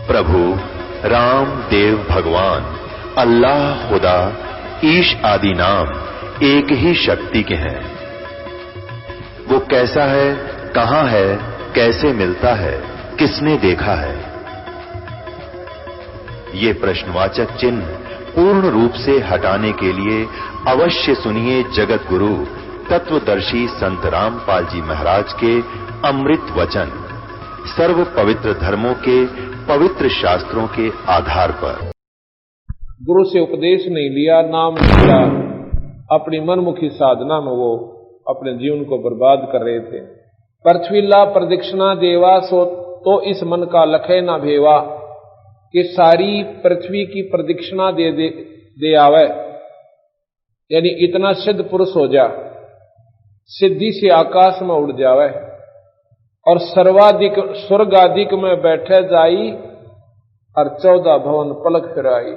प्रभु राम देव भगवान अल्लाह खुदा ईश आदि नाम एक ही शक्ति के हैं। वो कैसा है, कहां है, कैसे मिलता है, किसने देखा है? ये प्रश्नवाचक चिन्ह पूर्ण रूप से हटाने के लिए अवश्य सुनिए जगत गुरु तत्वदर्शी संत रामपाल जी महाराज के अमृत वचन, सर्व पवित्र धर्मों के पवित्र शास्त्रों के आधार पर। गुरु से उपदेश नहीं लिया, नाम नहीं लिया, अपनी मनमुखी साधना में वो अपने जीवन को बर्बाद कर रहे थे। पृथ्वीला प्रदक्षिणा देवा सो तो इस मन का लखे ना भेवा, कि सारी पृथ्वी की प्रदक्षिणा दे आवे, यानी इतना सिद्ध पुरुष हो जा, सिद्धि से आकाश में उड़ जावे और सर्वाधिक स्वर्गाधिक में बैठे जाई और 14 भवन पलक फिराई।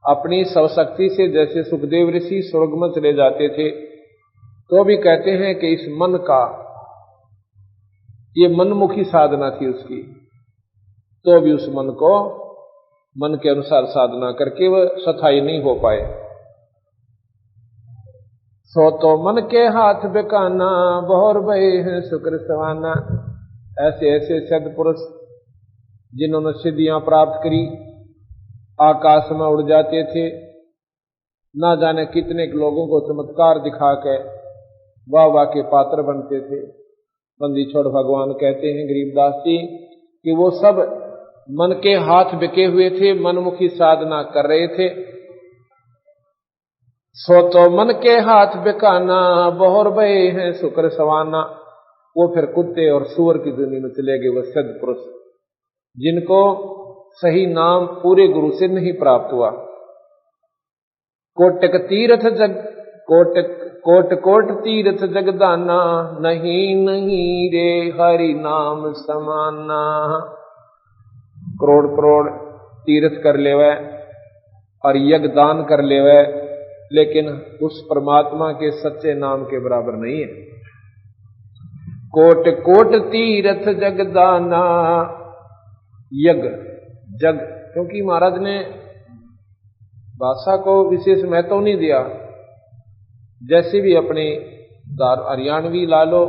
अपनी स्वशक्ति से जैसे सुखदेव ऋषि स्वर्ग में चले जाते थे, तो भी कहते हैं कि इस मन का, ये मनमुखी साधना थी उसकी, तो भी उस मन को मन के अनुसार साधना करके वह स्थायी नहीं हो पाए। सो तो मन के हाथ बेकाना, बहुर भय है शुक्र सवाना। ऐसे ऐसे सिद्ध पुरुष जिन्होंने सिद्धियां प्राप्त करी, आकाश में उड़ जाते थे, ना जाने कितने लोगों को चमत्कार दिखा के वाह वाह के पात्र बनते थे। बंदी छोड़ भगवान कहते हैं गरीबदास जी कि वो सब मन के हाथ बिके हुए थे, मनमुखी साधना कर रहे थे। सो तो मन के हाथ बिकाना, बहुर भय है शुक्र सवाना। वो फिर कुत्ते और सुअर की दुनिया में चले गए। वह सिद्ध पुरुष जिनको सही नाम पूरे गुरु से नहीं प्राप्त हुआ। कोटक तीर्थ जग कोट कोट तीर्थ जगदाना, नहीं नहीं रे हरि नाम समाना। करोड़ करोड़ तीर्थ कर लेवे और यज्ञ दान कर लेवे, लेकिन उस परमात्मा के सच्चे नाम के बराबर नहीं है। कोट कोट तीर्थ जगदाना, यज्ञ जग, क्योंकि महाराज ने भाषा को विशेष महत्व नहीं दिया। जैसे भी अपने हरियाणवी ला लो,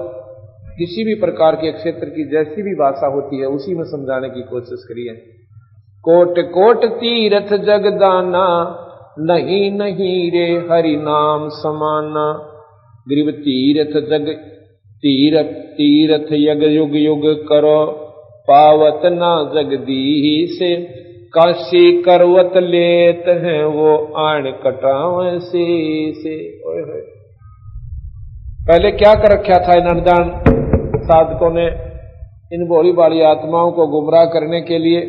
किसी भी प्रकार के क्षेत्र की जैसी भी भाषा होती है उसी में समझाने की कोशिश करिए। कोट कोट तीर्थ जगदाना, नहीं नहीं रे हरि नाम समाना। ग्रीव तीर्थ जग तीर्थ यग युग युग करो, पावत ना जगदीश। काशी करवत लेत हैं वो आण कटाव से। पहले क्या कर रखा था इन अनजान साधकों ने? इन भोली भाली आत्माओं को गुमराह करने के लिए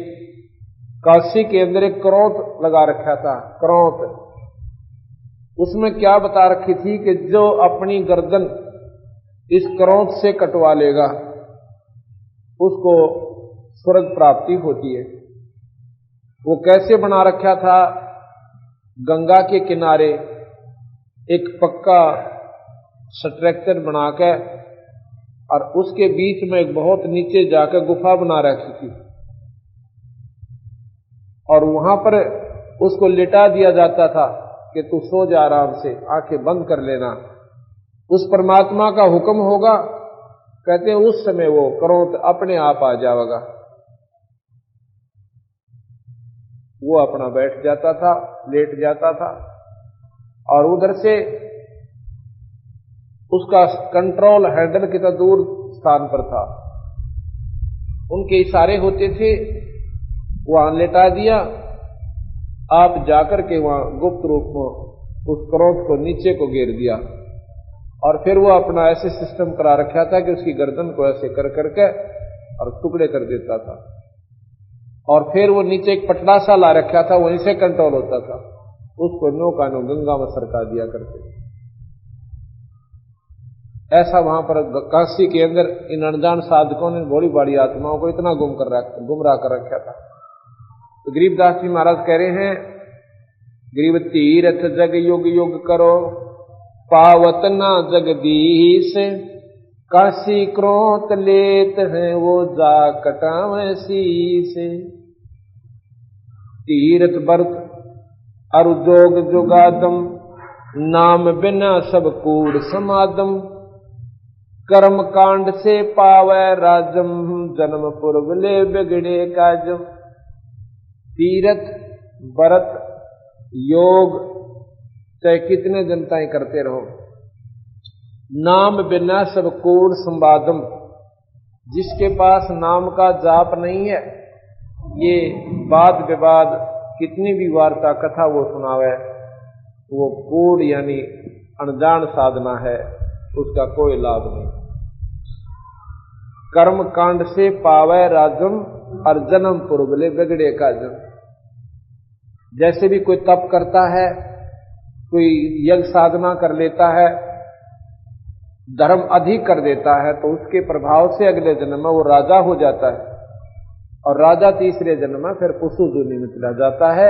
काशी के अंदर एक करौत लगा रखा था। करौत, उसमें क्या बता रखी थी कि जो अपनी गर्दन इस करौत से कटवा लेगा उसको स्वर्ग प्राप्ति होती है। वो कैसे बना रखा था? गंगा के किनारे एक पक्का स्ट्रक्चर बना के और उसके बीच में एक बहुत नीचे जाकर गुफा बना रखी थी और वहां पर उसको लिटा दिया जाता था कि तू सो जा आराम से, आंखें बंद कर लेना, उस परमात्मा का हुक्म होगा। कहते हैं उस समय वो करौत अपने आप आ जाएगा। वो अपना बैठ जाता था, लेट जाता था और उधर से उसका कंट्रोल हैंडल कितना दूर स्थान पर था, उनके इशारे होते थे, वहां लेटा दिया, आप जाकर के वहां गुप्त रूप में उस करौत को नीचे को घेर दिया और फिर वो अपना ऐसे सिस्टम करा रखा था कि उसकी गर्दन को ऐसे कर करके और टुकड़े कर देता था और फिर वो नीचे एक पटला सा ला रखा था, वहीं से कंट्रोल होता था। उसको नो का नो गंगा में सरका दिया करते। ऐसा वहां पर काशी के अंदर इन अनजान साधकों ने भोली भाली आत्माओं को इतना गुमराह कर रखा था। तो गरीबदास जी महाराज कह रहे हैं, गरीब तीर्थ जग युग युग करो, पावत ना जगदीश। काशी क्रोत लेत हैं वो जा कटावे से। तीर्थ व्रत अरु जोग जुगादम, नाम बिना सब कूड़ समादम। कर्म कांड से पावै राजम, जन्म पूर्व ले बिगड़े काजम। तीर्थ व्रत योग चाहे कितने जनताएं करते रहो, नाम बिना सब कूड़ संवादम। जिसके पास नाम का जाप नहीं है, ये वाद विवाद कितनी भी वार्ता कथा वो सुनावे, वो कूड़ यानी अनजान साधना है, उसका कोई लाभ नहीं। कर्म कांड से पावै राजम, और जन्म पूर्वले बिगड़े काजम। जैसे भी कोई तप करता है, कोई यज्ञ साधना कर लेता है, धर्म अधिक कर देता है, तो उसके प्रभाव से अगले जन्म में वो राजा हो जाता है, और राजा तीसरे जन्म में फिर पशु योनि में चला जाता है,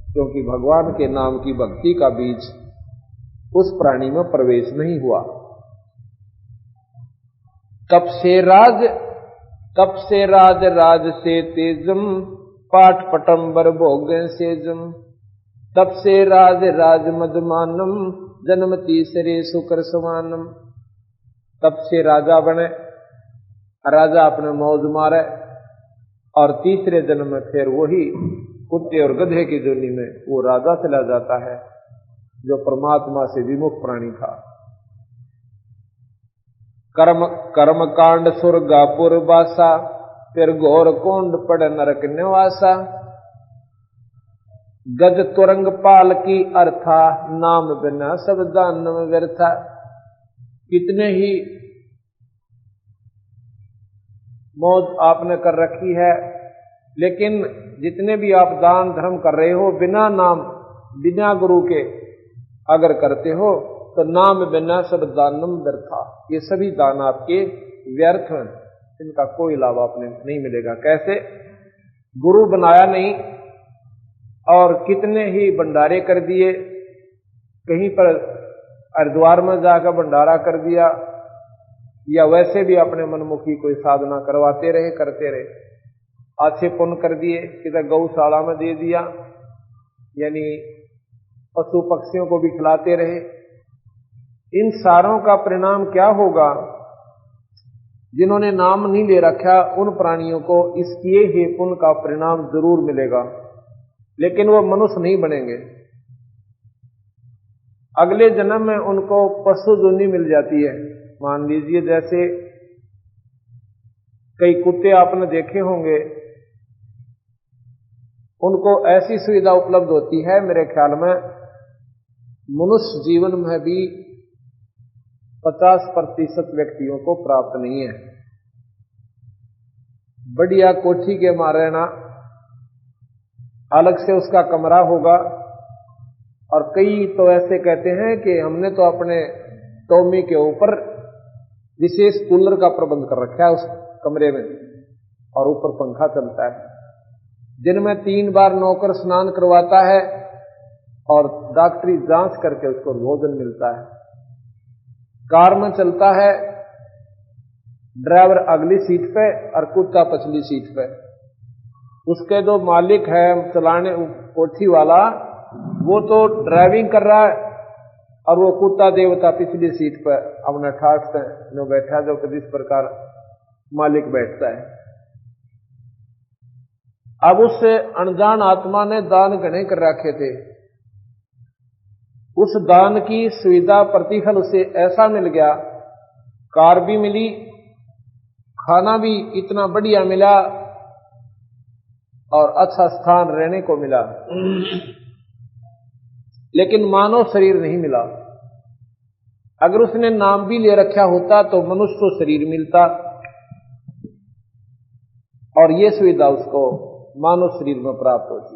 क्योंकि भगवान के नाम की भक्ति का बीज उस प्राणी में प्रवेश नहीं हुआ। तप से राज राज से तेजम, पाठ पटंबर भोग सेजम। तप से राज मदमानम, जन्म तीसरे सुकर समानम। तप से राजा बने, राजा अपने मौज मारे, और तीसरे जन्म में फिर वही कुत्ते और गधे की जोनी में वो राजा चला जाता है, जो परमात्मा से विमुख प्राणी था। कर्म कांड सुरगापुर बासा, फिर घोर कुंड पड़ नरक निवासा। गज तुरंग पाल की अर्था, नाम बिना सब दान व्यर्था। कितने ही मौज आपने कर रखी है, लेकिन जितने भी आप दान धर्म कर रहे हो, बिना नाम बिना गुरु के अगर करते हो, तो नाम बिना सब दानम व्यर्था। ये सभी दान आपके व्यर्थ हैं, इनका कोई लाभ आपने नहीं मिलेगा। कैसे? गुरु बनाया नहीं, और कितने ही भंडारे कर दिए, कहीं पर हरिद्वार में जाकर भंडारा कर दिया, या वैसे भी अपने मनमुखी कोई साधना करवाते रहे, करते रहे, अच्छे पुण्य कर दिए, किधर गौशाला में दे दिया, यानी पशु पक्षियों को भी खिलाते रहे। इन सारों का परिणाम क्या होगा? जिन्होंने नाम नहीं ले रखा, उन प्राणियों को इस किए ही पुण्य का परिणाम जरूर मिलेगा, लेकिन वो मनुष्य नहीं बनेंगे। अगले जन्म में उनको पशु योनि मिल जाती है। मान लीजिए जैसे कई कुत्ते आपने देखे होंगे, उनको ऐसी सुविधा उपलब्ध होती है, मेरे ख्याल में मनुष्य जीवन में भी 50% व्यक्तियों को प्राप्त नहीं है। बढ़िया कोठी के मारे ना, अलग से उसका कमरा होगा, और कई तो ऐसे कहते हैं कि हमने तो अपने टोमी के ऊपर विशेष कूलर का प्रबंध कर रखा है उस कमरे में, और ऊपर पंखा चलता है। दिन में 3 बार नौकर स्नान करवाता है, और डॉक्टरी जांच करके उसको भोजन मिलता है। कार में चलता है, ड्राइवर अगली सीट पे और कुत्ता पछली सीट पे। उसके जो मालिक है चलाने कोठी वाला, वो तो ड्राइविंग कर रहा है, और वो कुत्ता देवता पिछली सीट पर अपना ठाठ से जो बैठा, जो जिस प्रकार मालिक बैठता है। अब उस अनजान आत्मा ने दान गणे कर रखे थे, उस दान की सुविधा प्रतिफल उसे ऐसा मिल गया, कार भी मिली, खाना भी इतना बढ़िया मिला, और अच्छा स्थान रहने को मिला, लेकिन मानव शरीर नहीं मिला। अगर उसने नाम भी ले रखा होता तो मनुष्य को शरीर मिलता, और ये सुविधा उसको मानव शरीर में प्राप्त होती।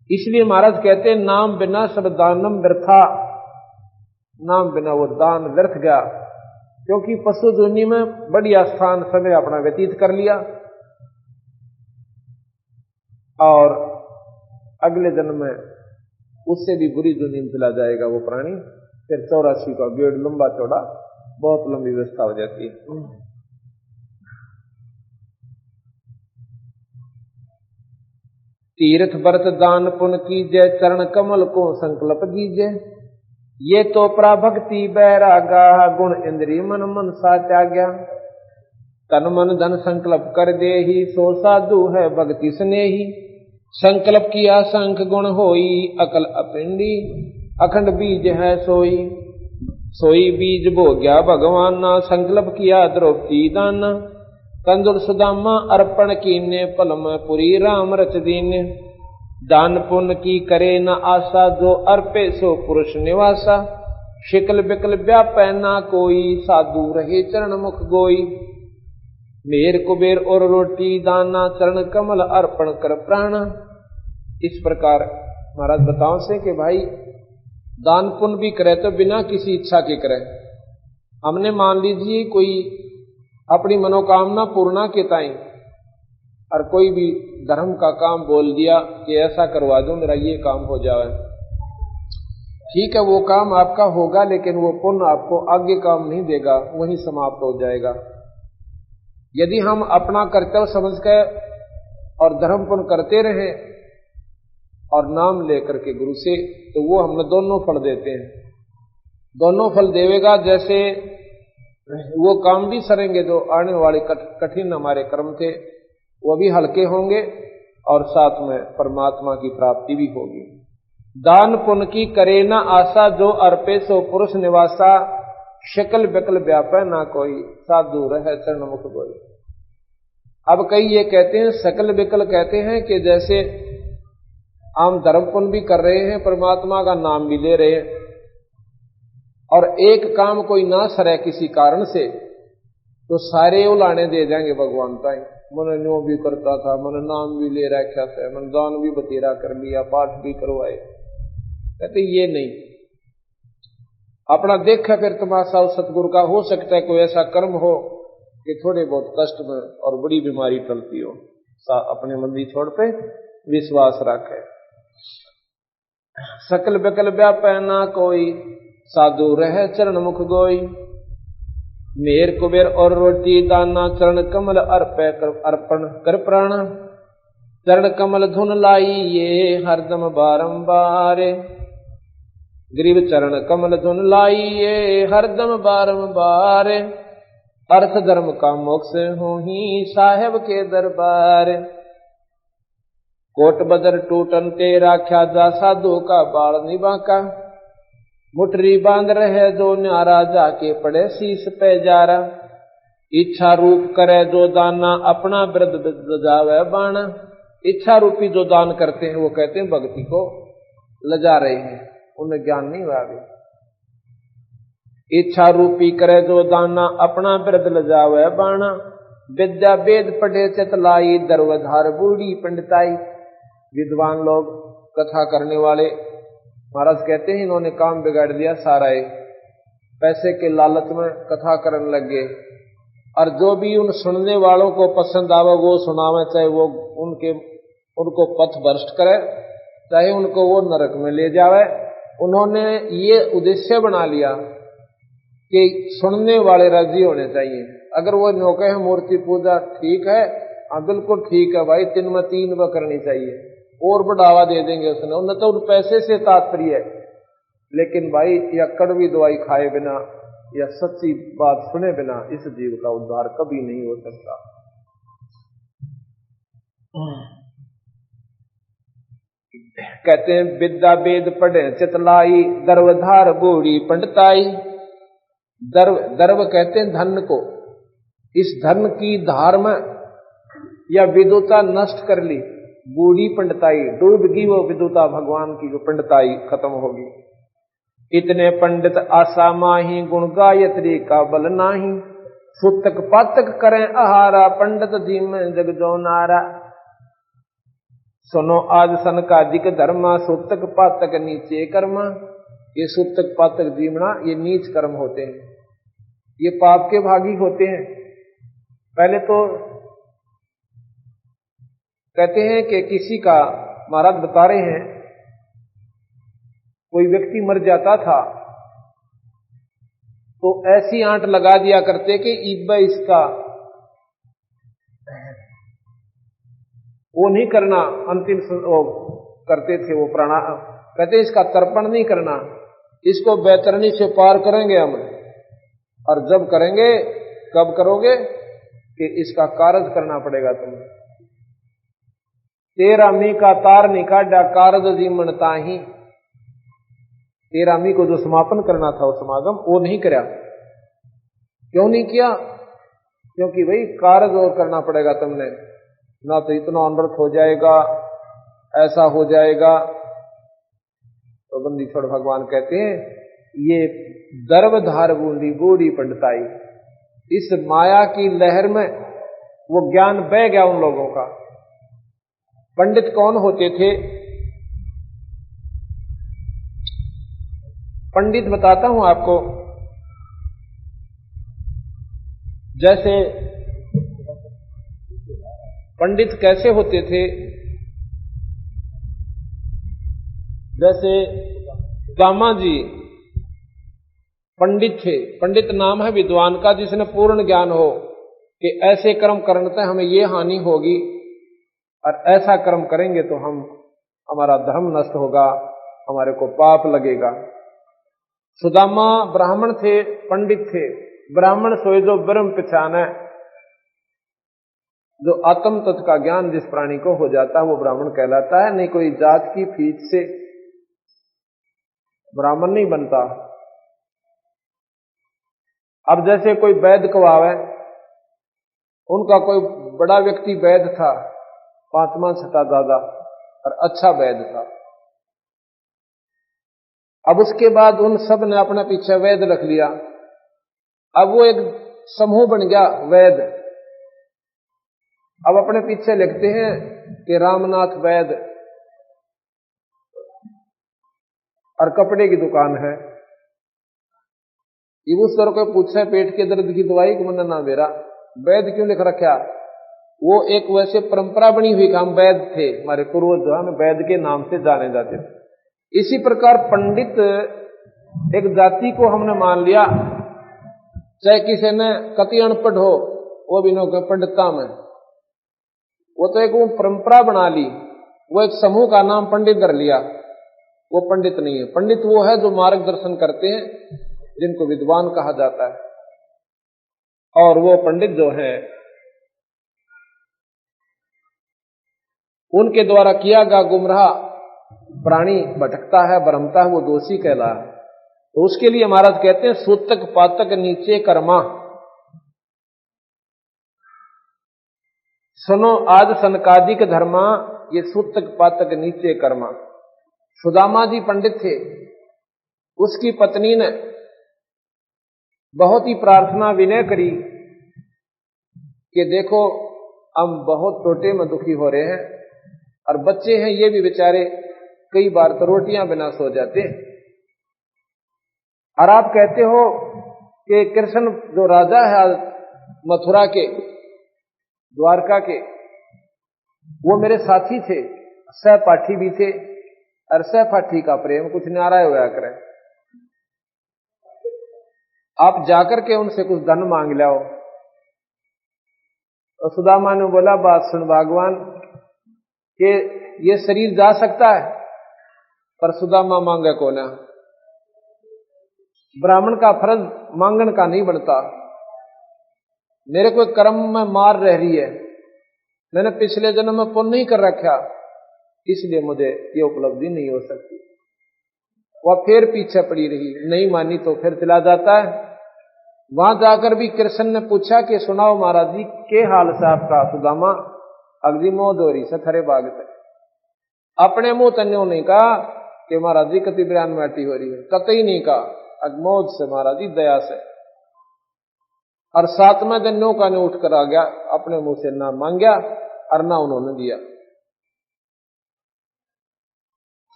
इसलिए महाराज कहते हैं, नाम बिना सब दानम व्यर्था। नाम बिना वो दान व्यर्थ गया, क्योंकि पशु योनि में बढ़िया स्थान समय अपना व्यतीत कर लिया, और अगले जन्म में उससे भी बुरी योनि में चला जाएगा वो प्राणी। फिर 84 का बेड़ लंबा चौड़ा बहुत लंबी व्यवस्था हो जाती है। तीर्थ व्रत दान पुण्य कीजय, चरण कमल को संकल्प दीजिए। ये तो प्राभक्ति बैरागा, गुण इंद्रिय मन मन सा त्याग्या। तन मन धन संकल्प कर दे ही, सो साधु है भक्ति स्नेही। संकल्प किया संख गुण होई, अकल अपिंडी अखंड बीज है सोई। सोई बीज भोग्या भगवाना, संकल्प किया द्रौपदी दाना। कंदुर सुदामा अर्पण कीने, पल में पुरी राम रच दीने। दान पुण्य की करे न आशा, जो अर्पे सो पुरुष निवासा। शिकल बिकल व्यापै ना कोई, साधु रहे चरण मुख गोई। मेर कुबेर और रोटी दाना, चरण कमल अर्पण कर प्राण। इस प्रकार महाराज बताओ से कि भाई दान पुण्य भी करे तो बिना किसी इच्छा के करे। हमने मान लीजिए कोई अपनी मनोकामना पूर्णा के ताई और कोई भी धर्म का काम बोल दिया कि ऐसा करवा दो मेरा ये काम हो जाए, ठीक है वो काम आपका होगा, लेकिन वो पुण्य आपको आगे काम नहीं देगा, वहीं समाप्त हो जाएगा। यदि हम अपना कर्तव्य समझ कर और धर्म पुण्य करते रहे और नाम लेकर के गुरु से, तो वो हमें दोनों फल देते हैं। दोनों फल देवेगा, जैसे वो काम भी सरेंगे जो आने वाले कठिन हमारे कर्म थे वो भी हल्के होंगे और साथ में परमात्मा की प्राप्ति भी होगी। दान पुण्य की करे न आशा, जो अर्पे सो पुरुष निवासा। शकल बिकल व्यापै ना कोई, साधु रह चरण मुख गोई। अब कई ये कहते हैं, सकल बिकल कहते हैं कि जैसे हम धर्म पुण्य भी कर रहे हैं, परमात्मा का नाम भी ले रहे हैं, और एक काम कोई ना सरे किसी कारण से, तो सारे उलाने दे जाएंगे भगवान ताई। मन न्यो भी करता था, मन नाम भी ले रखा था, मन दान भी बतेरा कर लिया, पाठ भी करवाए। कहते ये नहीं, अपना देखा फिर तमाशा उस सतगुरु का। हो सकता है कोई ऐसा कर्म हो कि थोड़े बहुत कष्ट में और बड़ी बीमारी टलती हो, अपने मंदी छोड़ पे विश्वास रखे। सकल बिकल व्यापै ना कोई, साधु रह चरण मुख गोई। मेर कुबेर और रोटी दाना, चरण कमल अर्पण कर प्राण। चरण कमल धुन लाई ये, हरदम बारंबार। ग्रीव चरण कमल धुन लाई ये, हरदम बारंबार। अर्थ धर्म का मोक्ष हो ही, साहेब के दरबार। कोट बदर टूटन ते राख्या जा, साधु का बाल निबाका। मुठरी बांध रहे जो न्यारा, जाके पड़े शीश पे जारा। इच्छा रूप करे जो दाना, अपना वृद्ध लजावे बाण। इच्छा रूपी जो दान करते हैं वो कहते हैं भक्ति को लजा रहे हैं, उन्हें ज्ञान नहीं हुआ अभी। इच्छा रूपी करे जो दाना, अपना वृद्ध लजावे बाण। विद्या वेद पढ़े चतलाई, दरवधार बूढ़ी पंडिताई। विद्वान लोग कथा करने वाले महाराज कहते हैं इन्होंने काम बिगाड़ दिया सारा। पैसे के लालच में कथा करने लगे, और जो भी उन सुनने वालों को पसंद आवे वो सुनावे, चाहे वो उनको पथ भ्रष्ट करे, चाहे उनको वो नरक में ले जावे। उन्होंने ये उद्देश्य बना लिया कि सुनने वाले राजी होने चाहिए। अगर वो नौके है मूर्ति पूजा, ठीक है, हाँ बिल्कुल ठीक है भाई, 3 में 3 करनी चाहिए, और बढ़ावा दे देंगे उसने। उन्हें तो उन पैसे से तात्पर्य है, लेकिन भाई या कड़वी दवाई खाए बिना या सच्ची बात सुने बिना इस जीव का उद्धार कभी नहीं हो सकता। कहते हैं विद्या वेद पढ़े चितलाई, दर्वधार बूढ़ी पंडिताई। दर्व कहते हैं धन को। इस धन की धार में या विदुता नष्ट कर ली, बूढ़ी पंडिताई डूब गई, वो विदुता भगवान की जो पंडिताई खत्म होगी। इतने पंडित आशा माही, गुण गायत्री का बल नाही। सुतक पातक करें आहारा, पंडित जी में जग जो नारा। सुनो आज सन का दिक धर्मा, सुतक पातक नीचे कर्मा। ये सुतक पातक जीवना ये नीच कर्म होते हैं, ये पाप के भागी होते हैं। पहले तो कहते हैं कि किसी का, महाराज बता रहे हैं, कोई व्यक्ति मर जाता था तो ऐसी आंट लगा दिया करते कि इब्बे इसका वो नहीं करना, अंतिम वो करते थे वो प्राणायाम, कहते इसका तर्पण नहीं करना, इसको बैतरणी से पार करेंगे हम। और जब करेंगे, कब करोगे कि इसका कारज करना पड़ेगा तुम्हें। तेरा मी का तार निकाडा कारज जीवन ताही, तेरा मी को जो समापन करना था वो समागम वो नहीं कराया। क्यों नहीं किया? क्योंकि भाई कारज और करना पड़ेगा तुमने, ना तो इतना अनर्थ हो जाएगा, ऐसा हो जाएगा। तो बंदी छोड़ भगवान कहते हैं ये दर्व धार बूंदी बूढ़ी पंडिताई, इस माया की लहर में वो ज्ञान बह गया उन लोगों का। पंडित कौन होते थे? पंडित बताता हूं आपको। जैसे पंडित कैसे होते थे, जैसे दामा जी पंडित थे। पंडित नाम है विद्वान का जिसने पूर्ण ज्ञान हो कि ऐसे कर्म करने से हमें ये हानि होगी और ऐसा कर्म करेंगे तो हमारा धर्म नष्ट होगा, हमारे को पाप लगेगा। सुदामा ब्राह्मण थे, पंडित थे। ब्राह्मण सोए जो ब्रह्म पहचान है, जो आत्म तत्व का ज्ञान जिस प्राणी को हो जाता है वो ब्राह्मण कहलाता है। नहीं कोई जात की फीस से ब्राह्मण नहीं बनता। अब जैसे कोई वैद्य कवावे, उनका कोई बड़ा व्यक्ति वैद्य था, 5वां 6वां दादा, और अच्छा वैद्य था। अब उसके बाद उन सब ने अपने पीछे वैद्य रख लिया। अब वो एक समूह बन गया वैद्य। अब अपने पीछे लिखते हैं कि रामनाथ वैद्य, और कपड़े की दुकान है। ये उस तरह को पूछे पेट के दर्द की दवाई को मन ना मेरा वैद्य क्यों लिख रखा? वो एक वैसे परंपरा बनी हुई कि हम वैद्य थे, हमारे पूर्वज जो हमें वैद्य के नाम से जाने जाते थे। इसी प्रकार पंडित एक जाति को हमने मान लिया, चाहे किसी ने कति अनपढ़ हो वो भी नो पंडितता में, वो तो एक वो परंपरा बना ली, वो एक समूह का नाम पंडित कर लिया। वो पंडित नहीं है। पंडित वो है जो मार्गदर्शन करते हैं, जिनको विद्वान कहा जाता है। और वो पंडित जो है उनके द्वारा किया गया गुमराह प्राणी भटकता है, भ्रमता है, वो दोषी कहला है। तो उसके लिए महाराज कहते हैं सूतक पातक नीचे कर्मा, सुनो आज सनकादिक धर्मा, ये सूतक पातक नीचे कर्मा। सुदामा जी पंडित थे, उसकी पत्नी ने बहुत ही प्रार्थना विनय करी कि देखो हम बहुत टोटे में दुखी हो रहे हैं, और बच्चे हैं ये भी बेचारे कई बार तो रोटियां बिना सो जाते हैं, और आप कहते हो कि कृष्ण जो राजा है मथुरा के, द्वारका के, वो मेरे साथी थे, सहपाठी भी थे, और सहपाठी का प्रेम कुछ न्यारा होया करे। आप जाकर के उनसे कुछ धन मांग लाओ। तो सुदामा ने बोला बात सुन भगवान कि ये शरीर जा सकता है, पर सुदामा मांगे को ना। ब्राह्मण का फर्ज मांगन का नहीं बनता। मेरे को कर्म में मार रह रही है, मैंने पिछले जन्म में पुण्य नहीं कर रखा, इसलिए मुझे ये उपलब्धि नहीं हो सकती। वह फिर पीछे पड़ी रही, नहीं मानी तो फिर चला जाता है। वहां जाकर भी कृष्ण ने पूछा कि सुनाओ महाराज जी के हाल से आपका? सुदामा अगली मोदोरी से थरे बाग से अपने मुंह तन्यो नहीं कहा कि महाराज जी कति बयान माटी हो रही है, कतई नहीं कहा, अगमोद से महाराज जी दया से। और 7वें दिन नो का उठ कर आ गया, अपने मुंह से ना मांगया और ना उन्होंने दिया।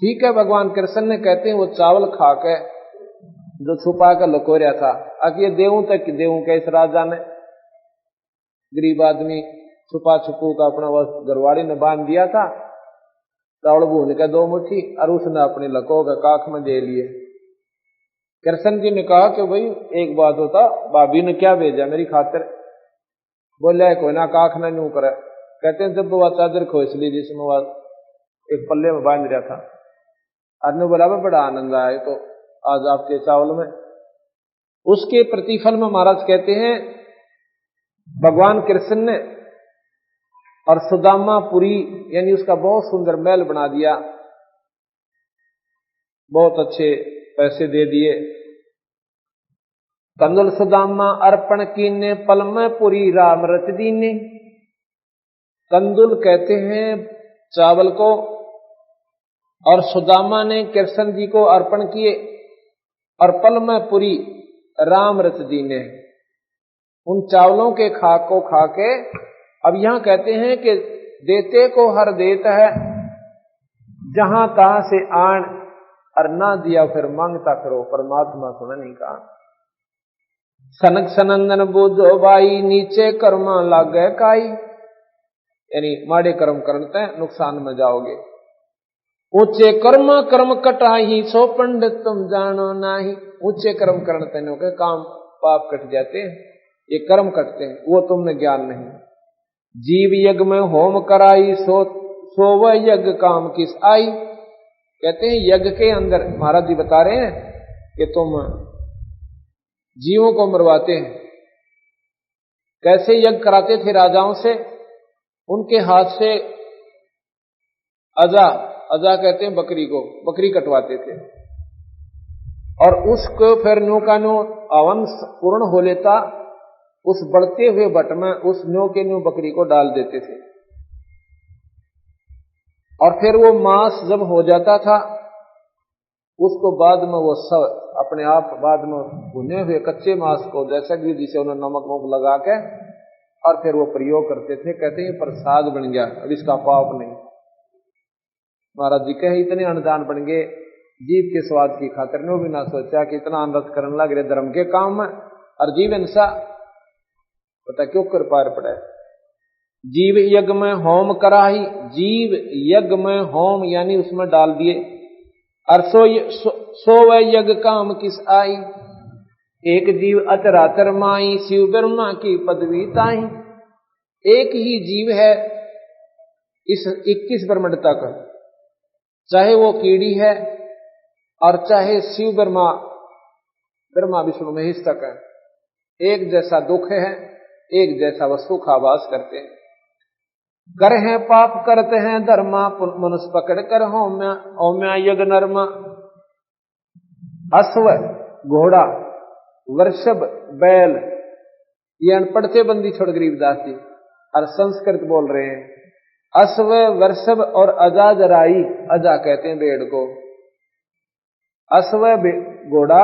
ठीक है, भगवान कृष्ण ने कहते हैं वो चावल खा के जो छुपा कर लकोरिया था, अब ये देवों तक देवों के इस राजा ने, गरीब आदमी छुपा छुपू का अपना वह घरवाड़ी ने बांध दिया था, चावल भून के 2 मुट्ठी, और उसने अपने लको का काख में दे लिए। कृष्ण जी ने कहा कि भाई एक बात होता, भाभी ने क्या भेजा मेरी खातिर? बोले कोई ना काख ना न्यू करे। कहते हैं जब वो चादर खोस ली जिसमें वह एक पल्ले में बांध रहा था, आदमी बोला बड़ा आनंद आया तो आज आपके चावल में। उसके प्रतिफल में महाराज कहते हैं भगवान कृष्ण ने और सुदामापुरी यानी उसका बहुत सुंदर महल बना दिया, बहुत अच्छे पैसे दे दिए। कंदुल सुदामा अर्पण कीने पल में पुरी राम रच दीने। कंदुल कहते हैं चावल को, और सुदामा ने कृष्ण जी को अर्पण किए और पल में पुरी राम रच दीने। उन चावलों के खाक को खा के अब यहां कहते हैं कि देते को हर देता है, जहां तहां से आण और ना दिया फिर मांगता करो, परमात्मा सुना नहीं कहा। सनक सनंदन बूझो बाई नीचे कर्मा लागे काई, यानी माड़े कर्म करते नुकसान में जाओगे। ऊंचे कर्मा कर्म कटाही सो पंडित तुम जानो नाही। ऊंचे कर्म करते नो के काम पाप कट जाते हैं, ये कर्म कटते हैं, वो तुमने ज्ञान नहीं। जीव यज्ञ में होम कराई सो वह यज्ञ काम किस आई। कहते हैं यज्ञ के अंदर महाराज जी बता रहे हैं कि तुम जीवों को मरवाते हैं। कैसे यज्ञ कराते थे राजाओं से? उनके हाथ से अजा कहते हैं बकरी को, बकरी कटवाते थे और उसको फिर न्यू का न्यू हवन पूर्ण हो लेता, उस बढ़ते हुए बट में उस न्यू के न्यू बकरी को डाल देते थे और फिर वो मांस जब हो जाता था उसको बाद में वो सब अपने आप बाद में भुने हुए कच्चे मांस को जैसा कि जिसे उन्होंने नमक वमक लगा के और फिर वो प्रयोग करते थे। कहते हैं प्रसाद बन गया, अब इसका पाप नहीं। महाराज जी कहे इतने अनुदान बन गए जीव के स्वाद की खातिर ने भी ना सोचा कि इतना अनरस करने लग रहे धर्म के काम में, और जीव इंसा पता क्यों कर पार पड़ा। जीव यज्ञ में होम कराही, जीव यज्ञ में होम यानी उसमें डाल दिए। और सो वह यज्ञ काम किस आई। एक जीव अचराचर माई शिव ब्रह्मा की पदवी ताई। एक ही जीव है इस 21 ब्रह्मांड तक, चाहे वो कीड़ी है और चाहे शिव ब्रह्मा विष्णु महेश तक है। एक जैसा दुख है, एक जैसा वह सुख आभास करते हैं। कर हैं पाप करते हैं धर्मा, मनुष्य पकड़ कर होम्या यज्ञ नरमा। अश्व घोड़ा वृषभ बैल, ये अनपढ़ थे बंदी छोड़ गरीबदास जी और संस्कृत बोल रहे हैं। अश्व वृषभ और अजा जराई, अजा कहते हैं भेड़ को, अश्व घोड़ा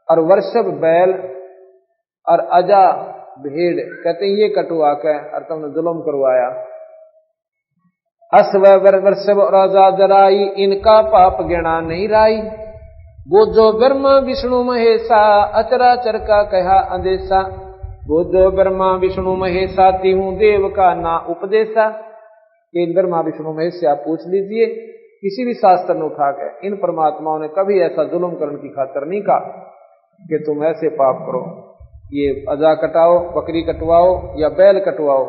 और वृषभ बैल और अजा भेड़ कहते हैं ये कटुआ के और तुमने जुल्म करवाया। अश्व वृषभ और अजा जराई इनका पाप गिना नहीं राई। वो जो ब्रह्मा विष्णु महेशा अचराचर का कहा अंदेशा। वो जो ब्रह्मा विष्णु महेशा तीहूं देव का ना उपदेशा। इन ब्रह्मा विष्णु महेश से आप पूछ लीजिए, किसी भी शास्त्र ने उठा के इन परमात्माओं ने कभी ऐसा जुल्म करने की खातिर नहीं कहा कि तुम ऐसे पाप करो, ये अजा कटाओ, बकरी कटवाओ या बैल कटवाओ।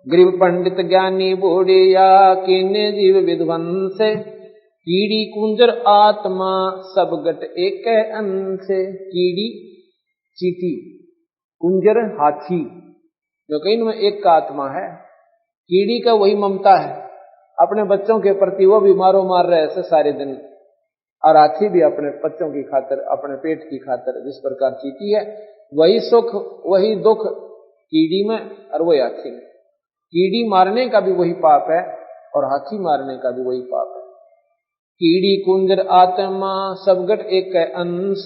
गरीब पंडित ज्ञानी बूढ़िया किन्ने जीव विध्वंस। कीड़ी कुंजर आत्मा सब गट एक अंश। कीड़ी चीटी, कुंजर हाथी, जो कि इनमें एक का आत्मा है। कीड़ी का वही ममता है अपने बच्चों के प्रति, वो भी मारो मार रहे ऐसे सारे दिन, और हाथी भी अपने बच्चों की खातिर, अपने पेट की खातिर, जिस प्रकार चीटी है वही सुख वही दुख कीड़ी में और वही हाथी में। कीड़ी मारने का भी वही पाप है और हाथी मारने का भी वही पाप है। कीड़ी कुंजर आत्मा सब गट एक अंश।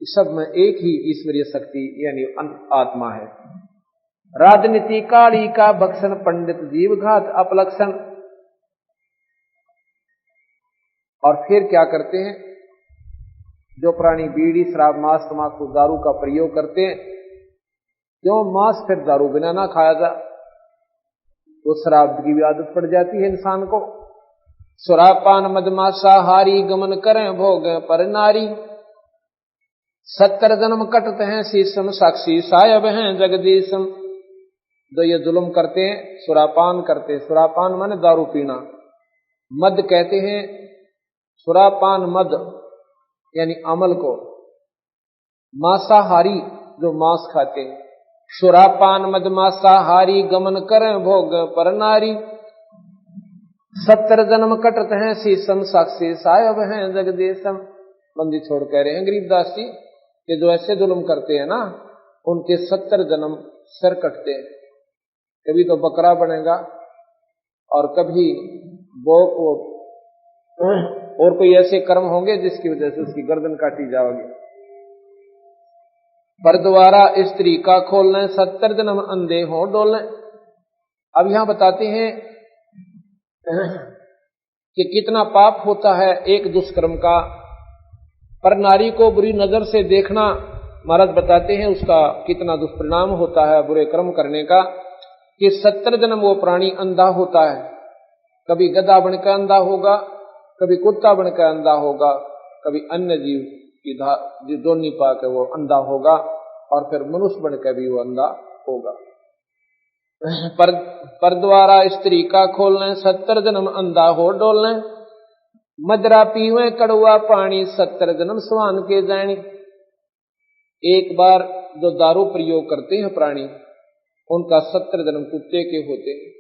सब में एक ही ईश्वरीय शक्ति यानी आत्मा है। राजनीति काली का भक्षण पंडित जीव घात अपलक्षण। और फिर क्या करते हैं, जो प्राणी बीड़ी शराब मांस तंबाकू दारू का प्रयोग करते हैं, क्यों मांस फिर दारू बिना ना खाया जा, तो शराब की भी आदत पड़ जाती है इंसान को। सुरापान मदमासाहारी गमन करें भोग पर नारी। 70 जन्म कटत हैं शीशम साक्षी सायब हैं जगदीशम। जो ये जुल्म करते हैं, सुरापान करते हैं, सुरापान माने दारू पीना, मद कहते हैं सुरापान मद यानी अमल को, मांसाहारी जो मांस खाते हैं। सुरापान मद मांसाहारी गमन करें भोग पर नारी। 70 जन्म कटत हैं शीशम साक्षी सायब हैं जगदीशम। बंदी छोड़ कह रहे हैं गरीबदास जी कि जो ऐसे जुल्म करते हैं ना, उनके 70 जन्म सर कटते हैं। कभी तो बकरा बनेगा और कभी वो और कोई ऐसे कर्म होंगे जिसकी वजह से उसकी गर्दन काटी जाएगी। पर द्वारा स्त्री का खोलने 70 जन्म अंधे हो डोलने। अब यहां बताते हैं कि कितना पाप होता है एक दुष्कर्म का। पर नारी को बुरी नजर से देखना, महाराज बताते हैं उसका कितना दुष्परिणाम होता है बुरे कर्म करने का, कि 70 जन्म वो प्राणी अंधा होता है। कभी गधा बनकर अंधा होगा, कभी कुत्ता बनकर अंधा होगा, कभी अन्य जीव की दोनी पाकर वो अंधा होगा, और फिर मनुष्य बनकर भी वो अंधा होगा। पर द्वारा स्त्री का खोलने 70 जन्म अंधा हो डोलने। मदरा पीवे कड़ुआ पानी 70 जन्म स्वान के जानी। एक बार जो दारू प्रयोग करते हैं प्राणी, उनका 70 जन्म कुत्ते के होते हैं।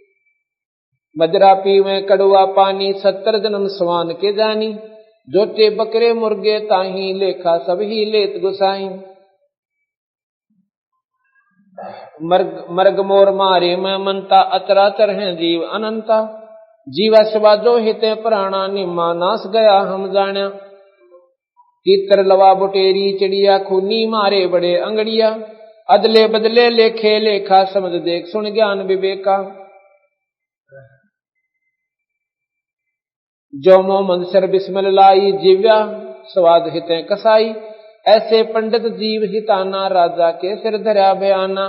मदरा पीवे कड़ुआ पानी 70 जन्म स्वान के जानी। जोटे बकरे मुर्गे ताही लेखा सब ही लेत गुसाई। मर्ग मोर मारे में मनता अचराचर हैं जीव अनंता। जीवा शिवा जो हिते प्राणा निम्मा नाश गया हम जाण्या। तीतर लवा बुटेरी चिड़िया खूनी मारे बड़े अंगड़िया। अदले बदले लेखे लेखा समझ देख सुन ज्ञान विवेका। जो मो मंसर बिस्मल लाई जीव्या स्वाद हिते कसाई। ऐसे पंडित जीव हिताना राजा के सिर धरा बयाना।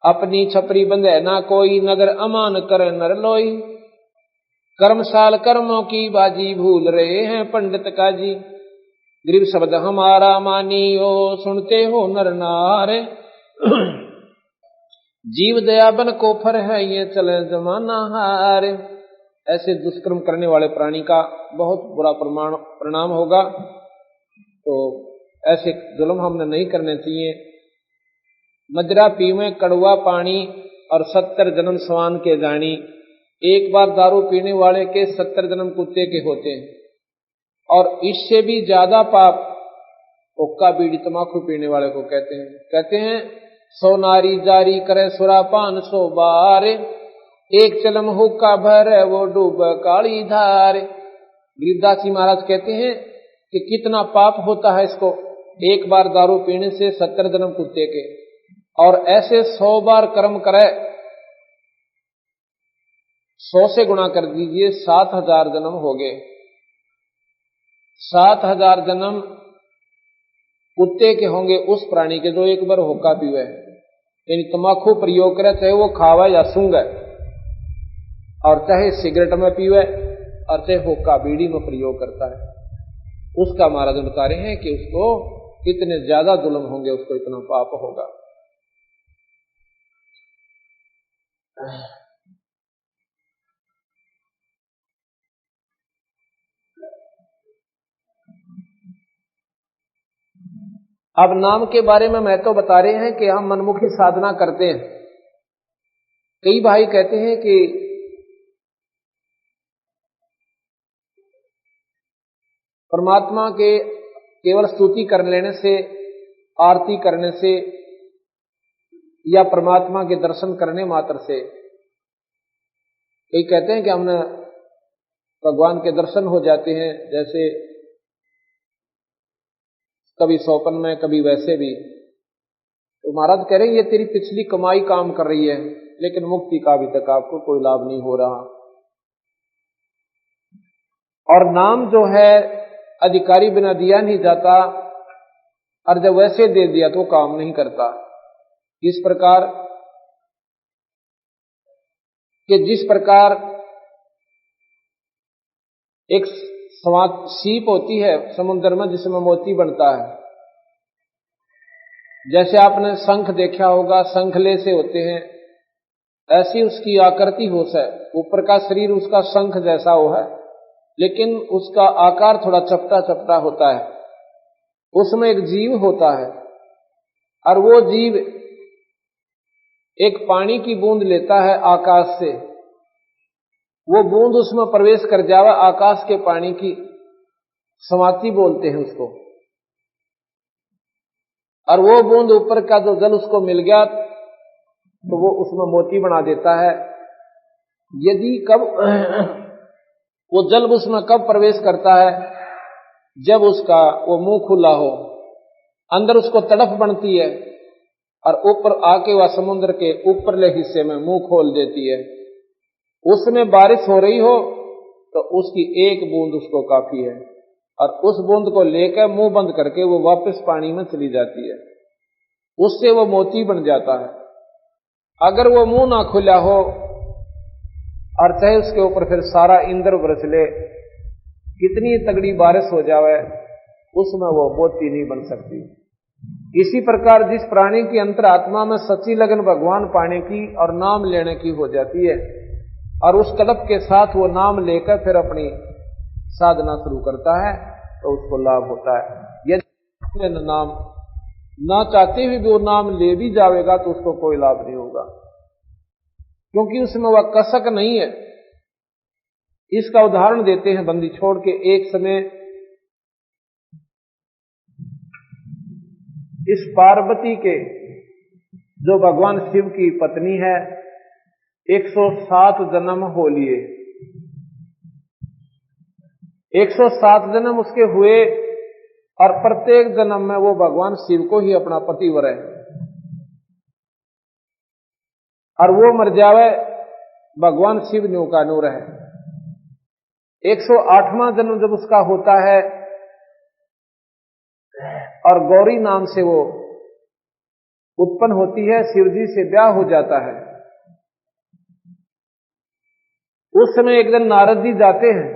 अपनी छपरी बंधे ना कोई नगर अमान कर नर लोई। कर्मशाल कर्मों की बाजी भूल रहे हैं पंडित का जी। गरीब शब्द हमारा मानियो सुनते हो नर नारे। जीव दया बन को फर है ये चले जमाना हारे। ऐसे दुष्कर्म करने वाले प्राणी का बहुत बुरा परिणाम होगा। तो ऐसे जुल्म हमने नहीं करने चाहिए। मदरा पीवे कड़वा पानी और 70 जन्म स्वान के जानी। एक बार दारू पीने वाले के 70 जन्म कुत्ते के होते हैं। और इससे भी ज्यादा पाप हुक्का बीड़ी तमाकू पीने वाले को कहते हैं 100 नारी जारी करे सुरापान 100 बार। एक चलम हुक्का भर वो डूब काली धार। गरीबदास जी महाराज कहते हैं कि कितना पाप होता है इसको, एक बार दारू पीने से 70 जन्म कुत्ते के। और ऐसे 100 बार कर्म करे, 100 से गुणा कर दीजिए, 7000 जन्म हो गए। 7000 जन्म कुत्ते के होंगे उस प्राणी के जो एक बार हुक्का पीवे, यानी तम्बाकू प्रयोग करे, चाहे वो खावे या सूंघे, और चाहे सिगरेट में पीवे और चाहे हुक्का बीड़ी में प्रयोग करता है। उसका महाराज बता रहे हैं कि उसको कितने ज्यादा जुल्म होंगे, उसको इतना पाप होगा। अब नाम के बारे में मैं तो बता रहे हैं कि हम मनमुखी साधना करते हैं। कई भाई कहते हैं कि परमात्मा के केवल स्तुति कर लेने से, आरती करने से या परमात्मा के दर्शन करने मात्र से, कई कहते हैं कि हमने भगवान के दर्शन हो जाते हैं, जैसे कभी सौपन में कभी वैसे भी। तो महाराज कह रहे हैं ये तेरी पिछली कमाई काम कर रही है, लेकिन मुक्ति का अभी तक आपको कोई लाभ नहीं हो रहा। और नाम जो है अधिकारी बिना दिया नहीं जाता, और जब वैसे दे दिया तो काम नहीं करता। इस प्रकार कि जिस प्रकार एक सीप होती है समुद्र में जिसमें मोती बनता है। जैसे आपने शंख देखा होगा, शंखले से होते हैं, ऐसी उसकी आकृति हो है। ऊपर का शरीर उसका शंख जैसा हो है, लेकिन उसका आकार थोड़ा चपटा चपटा होता है। उसमें एक जीव होता है और वो जीव एक पानी की बूंद लेता है आकाश से। वो बूंद उसमें प्रवेश कर जावा, आकाश के पानी की समाति बोलते हैं उसको। और वो बूंद ऊपर का जो जल उसको मिल गया तो वो उसमें मोती बना देता है। यदि कब वो जल उसमें कब प्रवेश करता है, जब उसका वो मुंह खुला हो, अंदर उसको तड़फ बनती है और ऊपर आके वह समुद्र के ऊपरले हिस्से में मुंह खोल देती है। उसमें बारिश हो रही हो तो उसकी एक बूंद उसको काफी है और उस बूंद को लेकर मुंह बंद करके वो वापस पानी में चली जाती है। उससे वो मोती बन जाता है। अगर वो मुंह ना खुला हो और चाहे उसके ऊपर फिर सारा इंद्र बरस ले, कितनी तगड़ी बारिश हो जावे, उसमें वो मोती नहीं बन सकती। इसी प्रकार जिस प्राणी की अंतरात्मा में सच्ची लगन भगवान पाने की और नाम लेने की हो जाती है और उस तड़प के साथ वो नाम लेकर फिर अपनी साधना शुरू करता है तो उसको लाभ होता है। यदि नाम ना चाहते हुए भी वो नाम ले भी जाएगा तो उसको कोई लाभ नहीं होगा, क्योंकि उसमें वह कसक नहीं है। इसका उदाहरण देते हैं बंदी छोड़ के। एक समय इस पार्वती के, जो भगवान शिव की पत्नी है, 107 जन्म हो लिए। 107 जन्म उसके हुए और प्रत्येक जन्म में वो भगवान शिव को ही अपना पति वर है और वो मर जावे, भगवान शिव न्यू का नूर है। 108वां जन्म जब उसका होता है और गौरी नाम से वो उत्पन्न होती है, शिवजी से ब्याह हो जाता है। उस समय एक दिन नारद जी जाते हैं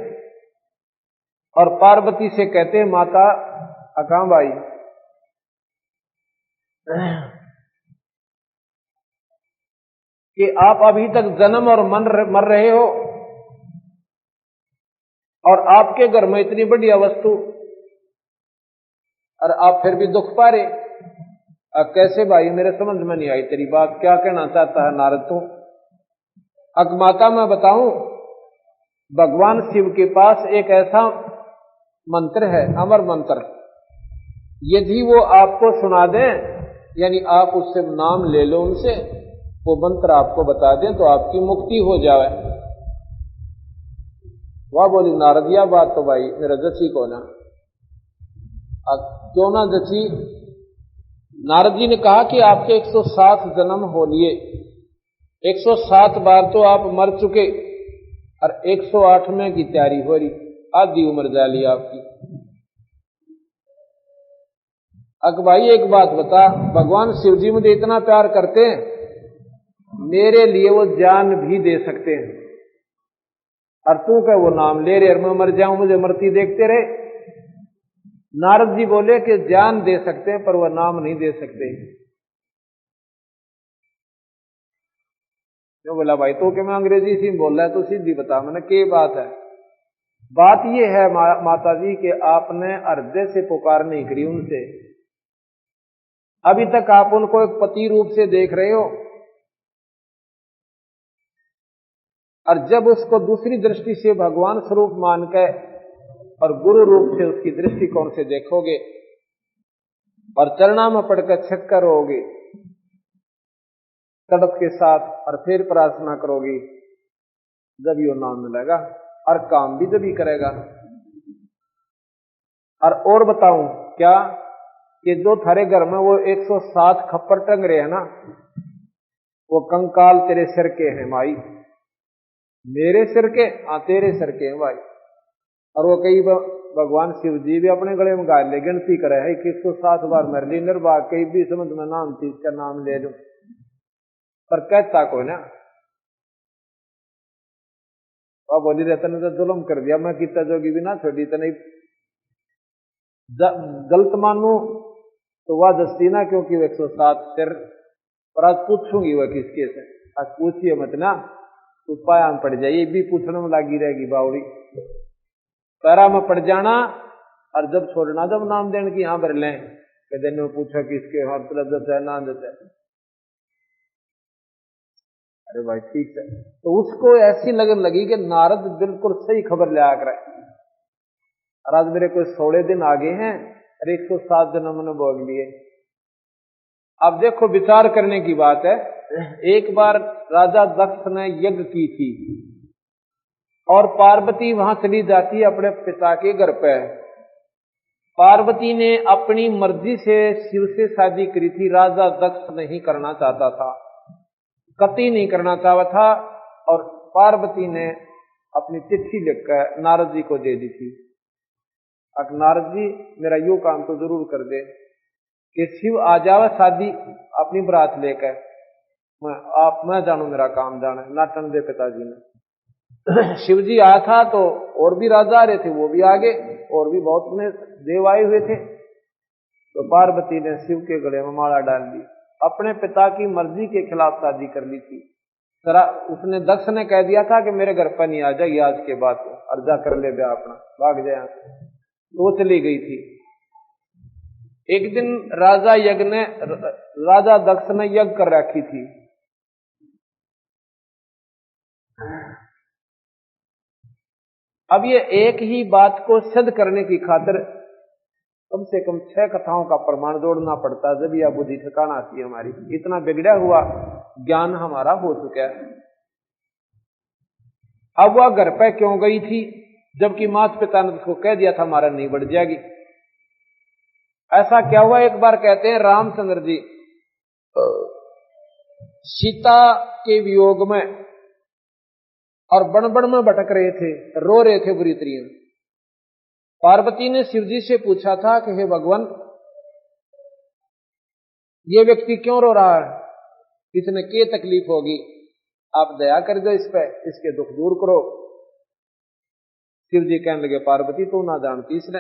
और पार्वती से कहते हैं, माता अकामबाई, कि आप अभी तक जन्म और मर रहे हो और आपके घर में इतनी बढ़िया वस्तु और आप फिर भी दुख पा रहे। अब कैसे भाई, मेरे समझ में नहीं आई तेरी बात, क्या कहना चाहता है नारद तू? अब माता मैं बताऊं, भगवान शिव के पास एक ऐसा मंत्र है, अमर मंत्र, यदि वो आपको सुना दें, यानी आप उससे नाम ले लो उनसे, वो मंत्र आपको बता दें तो आपकी मुक्ति हो जाए। वह बोली नारद, यह बात तो भाई मेरा जची को ना। क्यों ना जची? नारद जी ने कहा कि आपके 107 जन्म हो लिए, 107 बार तो आप मर चुके और 108वें की तैयारी हो रही, आधी उम्र जा ली आपकी। अब भाई एक बात बता, भगवान शिव जी मुझे इतना प्यार करते हैं, मेरे लिए वो जान भी दे सकते हैं, और तू क्या वो नाम ले रहे और मैं मर जाऊं, मुझे मरती देखते रहे। नारद जी बोले कि जान दे सकते हैं पर वह नाम नहीं दे सकते। जो बोला भाई तो क्या मैं अंग्रेजी से बोल रहा है, तो सीधी बता मैंने क्या बात है। बात यह है माता जी कि आपने हृदय से पुकार नहीं करी उनसे, अभी तक आप उनको एक पति रूप से देख रहे हो, और जब उसको दूसरी दृष्टि से भगवान स्वरूप मान के और गुरु रूप से उसकी दृष्टिकोण से देखोगे और चरणा में पड़कर छक्कर होगे तड़प के साथ और फिर प्रार्थना करोगी, जब यो नाम मिलेगा और काम भी जब ही करेगा। और बताऊं क्या कि जो थारे घर में वो 107 खप्पर टंग रहे हैं ना, वो कंकाल तेरे सिर के हैं माई, मेरे सिर के, हाँ तेरे सिर के हैं भाई। और वो कई भगवान शिव जी भी अपने गले में गाल ले, गिनती करे है कि 107 बार मर ली निर्भाग, कहीं भी समझ में नाम चीज का नाम ले लो, पर कहता को ना। वह बोली रहता ने तो जुल्म कर दिया, मैं कितना जोगी भी ना छोड़ी तो नहीं गलत मानू तो वह दस्ती ना, क्योंकि वो 107 सिर पर आज पूछूंगी वह किसके से, आज पूछिए मत ना, तो पाया में पड़ जाए, ये भी पूछने में लगी रहेगी बावड़ी, पैरा में पड़ जाना और जब छोड़ना जब नाम देने की यहां भर लें दिन में पूछा किसके हाथ प्रदत्त है ना देता है। अरे भाई ठीक है, तो उसको ऐसी लगन लगी कि नारद बिल्कुल सही खबर ले आकर, और आज मेरे कोई 16 दिन आगे हैं और 107 दिन हमने भोग लिए। अब देखो विचार करने की बात है, एक बार राजा दक्ष ने यज्ञ की थी और पार्वती वहां चली जाती अपने पिता के घर पे। पार्वती ने अपनी मर्जी से शिव से शादी करी थी, राजा दक्ष नहीं करना चाहता था, कतई नहीं करना चाहता था, और पार्वती ने अपनी चिट्ठी लिखकर नारद जी को दे दी थी, अब नारद जी मेरा यो काम तो जरूर कर दे कि शिव आ जावे शादी अपनी बरात लेकर, मैं जानू मेरा काम जाने नाटन दे पिताजी ने। शिव जी आया था तो और भी राजा आ रहे थे, वो भी आगे, और भी बहुत में देव आए हुए थे, तो पार्वती ने शिव के गले में माला डाल दी, अपने पिता की मर्जी के खिलाफ शादी कर ली थी। जरा उसने दक्ष ने कह दिया था कि मेरे घर पर नहीं आ जाएगी आज के बाद, अर्जा कर ले ब्याह अपना, भाग जाए, तो वो चली गई थी। एक दिन राजा दक्ष ने यज्ञ कर रखी थी, अब ये एक ही बात को सिद्ध करने की खातिर कम से कम 6 कथाओं का प्रमाण जोड़ना पड़ता है, जब यह बुद्धि ठिकाना आती है हमारी, इतना बिगड़ा हुआ ज्ञान हमारा हो चुका है। अब वह घर पे क्यों गई थी, जबकि माता पिता ने उसको कह दिया था हमारा नहीं बढ़ जाएगी। ऐसा क्या हुआ, एक बार कहते हैं रामचंद्र जी सीता के वियोग में और बन में भटक रहे थे, रो रहे थे बुरी तरह। पार्वती ने शिव जी से पूछा था कि हे भगवान, ये व्यक्ति क्यों रो रहा है, इसने क्या तकलीफ होगी, आप दया कर दो इस पे, इसके दुख दूर करो। शिव जी कहने लगे पार्वती तू ना जानती इसने,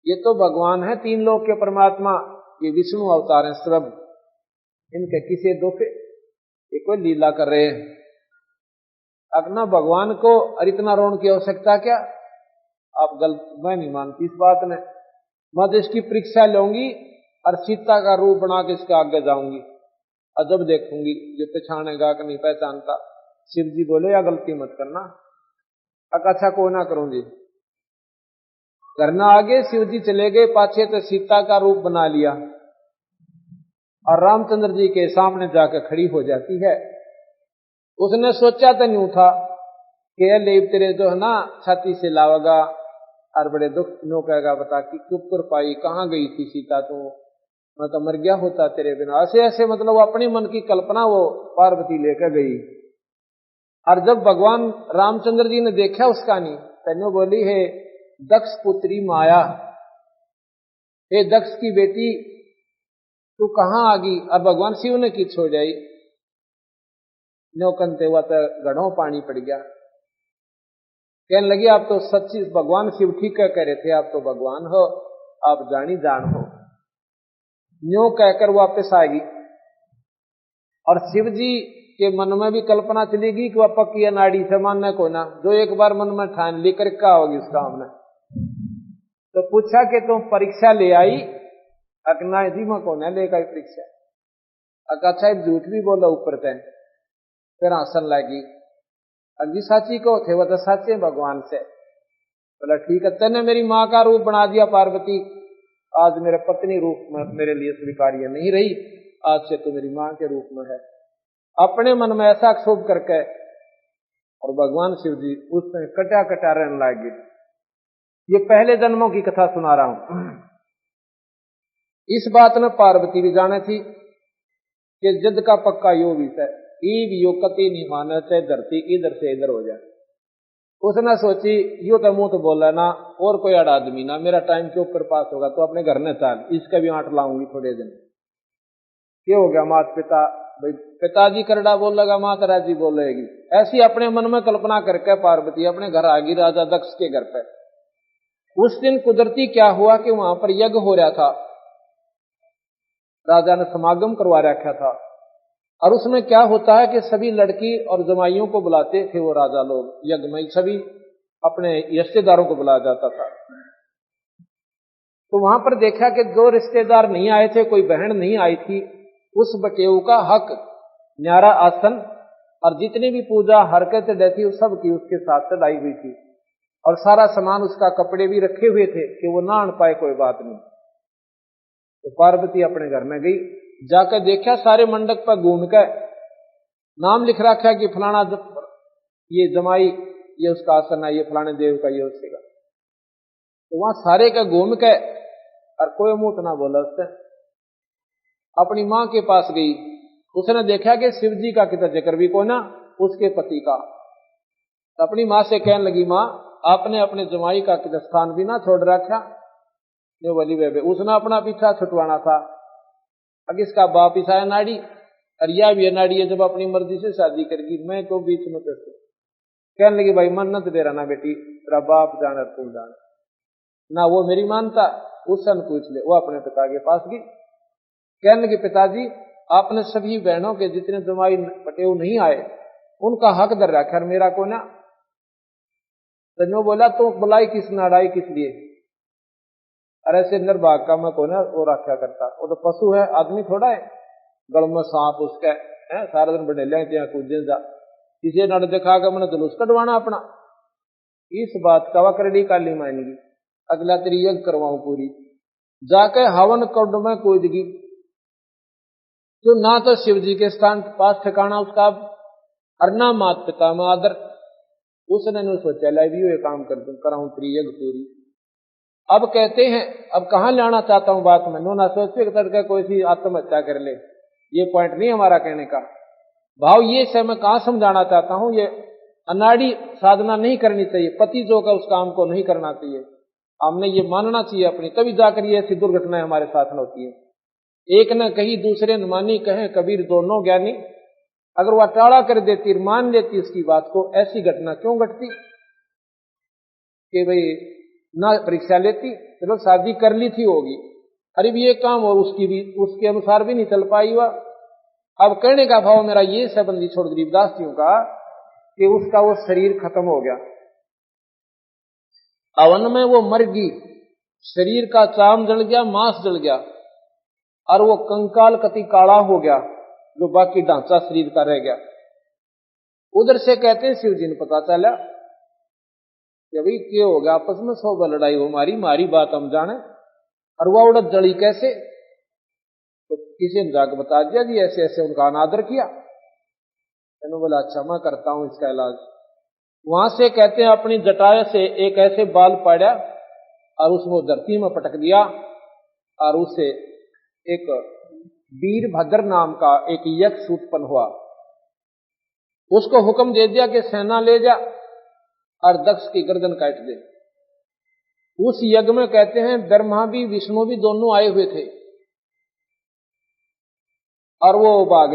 ये तो भगवान है 3 लोक के परमात्मा, ये विष्णु अवतार है सब, इनके किसी दुख ये कोई लीला कर रहे हैं, अपना भगवान को और इतना रोने की आवश्यकता क्या, आप गलत, मैं नहीं मानती इस बात ने, मैं तो इसकी परीक्षा लूंगी और सीता का रूप बना के इसके आगे जाऊंगी और जब देखूंगी ये पहचानेगा कि नहीं पहचानता। शिव जी बोले या गलती मत करना, अच्छा को ना करूंगी, करना आगे। शिव जी चले गए पाछे, तो सीता का रूप बना लिया और रामचंद्र जी के सामने जाकर खड़ी हो जाती है। उसने सोचा तो नहीं था कि ले तेरे जो है ना छाती से लावेगा और बड़े दुख नो कहेगा, बता कि चुप कर पाई, कहाँ गई थी सीता, तो मैं तो मर गया होता तेरे बिना, ऐसे ऐसे मतलब वो अपने मन की कल्पना वो पार्वती लेकर गई। और जब भगवान रामचंद्र जी ने देखा उसका नहीं, तैनो बोली है दक्ष पुत्री माया, हे दक्ष की बेटी तू कहाँ आ गई, अब भगवान शिव ने की छोड़ जाई, नौकनते हुआ तो गढ़ों पानी पड़ गया। कहने लगी आप तो सच्ची भगवान शिव ठीक कह रहे थे, आप तो भगवान हो, आप जानी जान हो, न्यों कहकर वापस आएगी। और शिव जी के मन में भी कल्पना चलेगी कि वह पक्की अनाड़ी से मानने को ना, जो एक बार मन में ठान लेकर क्या होगी उसका हमने। तो पूछा कि तुम परीक्षा ले आई, अकना जी मैं कौन है लेकर परीक्षा, अच्छा झूठ भी बोला ऊपर तय, फिर हंसन लगी, अजी साची को थे, वह तो साचे भगवान से। बोला ठीक है, तेने मेरी माँ का रूप बना दिया पार्वती, आज मेरे पत्नी रूप में मेरे लिए स्वीकार्य नहीं रही, आज से तो मेरी माँ के रूप में है। अपने मन में ऐसा क्षोभ करके और भगवान शिव जी उसमें कटा कटा रहने लगे। ये पहले जन्मों की कथा सुना रहा हूं। इस बात में पार्वती भी जाने थी कि जिद का पक्का यो विषय यो कति नहीं माने, चाहे धरती इधर से इधर हो जाए। उसने सोची यो तो मुंह तो बोला ना, और कोई अड़ा आदमी ना, मेरा टाइम के ऊपर पास होगा तो अपने घर न चाल, इसका भी आंट लाऊंगी थोड़े दिन। क्या हो गया, माता पिता भाई पिताजी करड़ा बोलेगा, माता राजी बोलेगी, ऐसी अपने मन में कल्पना करके पार्वती अपने घर आ गई राजा दक्ष के घर पे। उस दिन कुदरती क्या हुआ कि वहां पर यज्ञ हो रहा था, राजा ने समागम करवा रखा था, और उसमें क्या होता है कि सभी लड़की और जमाइयों को बुलाते थे वो राजा लोग, यज्ञ में सभी अपने रिश्तेदारों को बुलाया जाता था। तो वहां पर देखा कि जो रिश्तेदार नहीं आए थे, कोई बहन नहीं आई थी, उस बटेऊ का हक न्यारा आसन और जितनी भी पूजा हरकत थी उस सब की उसके साथ चढ़ाई हुई थी, और सारा सामान उसका कपड़े भी रखे हुए थे कि वो ना आन पाए, कोई बात नहीं। तो पार्वती अपने घर में गई, जाकर देखा सारे मंडप पर घूम कर नाम लिख रखा कि फलाना ये जमाई, ये उसका आसन है, ये फलाने देव का, ये उसका। तो वहां सारे का घूम के और कोई मुंह ना बोला उससे। अपनी मां के पास गई, उसने देखा कि शिव जी का कितना जिक्र भी को ना, उसके पति का। तो अपनी मां से कहने लगी, मां आपने अपने जमाई का कितना स्थान भी ना छोड़ रखा, ये वाली बेबे उसने अपना पीछा छुटवाना था। अब इसका बाप ईसा नाड़ी और यह भी नाड़ी है, जब अपनी मर्जी से शादी करेगी, मैं तो बीच में कैसे। कहने लगी, भाई मन्नत दे रहा ना बेटी, तेरा बाप जाने तू जाने ना, वो मेरी मानता, उससे पूछ ले। वो अपने पिता के पास गई, कहने लगी, पिताजी आपने सभी बहनों के जितने जमाई बटेऊ नहीं आए उनका हक दर रखा और मेरा को ना। तजो बोला, तो बुलाई किस नाड़ाई किस लिए, अरे ऐसे निर्भाग का मैं को ना वो रखा करता, वो तो पशु है, आदमी थोड़ा है। गल में सांप उसका है, सारा दिन बनेलिया ત્યાં कूदे जा, किसी नड़ दिखा कर मैंने जुलूस कटवाना अपना। इस बात का वकरडी काली मानेगी, अगला तेरी यज्ञ करवाऊं पूरी। जाकर हवन कुंड में कूदगी, जो ना तो शिव जी के स्थान पास ठिकाना उसका और ना माता पिता में आदर। उसने नहीं सोचा ला भी ये काम कर दूं, कराऊं तेरी यज्ञ पूरी। अब कहते हैं, अब कहां लाना चाहता हूं बात में, नो ना सोचे कि तड़के कोई सी आत्महत्या कर ले, ये पॉइंट नहीं हमारा कहने का भाव। ये से मैं कहां समझाना चाहता हूं, ये अनाड़ी साधना नहीं करनी चाहिए, पति जो का उस काम को नहीं करना चाहिए, हमने ये मानना चाहिए अपनी, तभी जाकर ये ऐसी दुर्घटनाएं हमारे साथ में होती है। एक न कही दूसरे न मानी, कहे कबीर दोनों ज्ञानी। अगर वह टाड़ा कर देती, मान लेती उसकी बात को, ऐसी घटना क्यों घटती कि भाई ना परीक्षा लेती, चलो शादी कर ली थी होगी, अरे भी ये काम और उसकी भी उसके अनुसार भी नहीं चल पाई वह। अब कहने का भाव मेरा ये संबंधी छोड़ गरीबदास जियों का कि उसका वो शरीर खत्म हो गया, अवन में वो मर गई, शरीर का चाम जल गया, मांस जल गया, और वो कंकाल कति काला हो गया, जो बाकी ढांचा शरीर का रह गया। उधर से कहते हैं शिव जी ने पता चला कि भाई क्या हो गया, आपस में सौ लड़ाई हो, मारी बात हम जाने, और वह उड़द जड़ी कैसे। तो किसी ने जाकर बता दिया जी ऐसे ऐसे उनका अनादर किया। मैंने बोला अच्छा मैं करता हूं इसका इलाज। वहां से कहते हैं अपनी जटाया से एक ऐसे बाल पाड़ा और उसको धरती में पटक दिया, और उससे एक वीरभद्र नाम का एक यक्ष उत्पन्न हुआ। उसको हुक्म दे दिया कि सेना ले जा और दक्ष की गर्दन काट दे। उस यज्ञ में कहते हैं ब्रह्मा भी विष्णु भी दोनों आए हुए थे, और वो बाग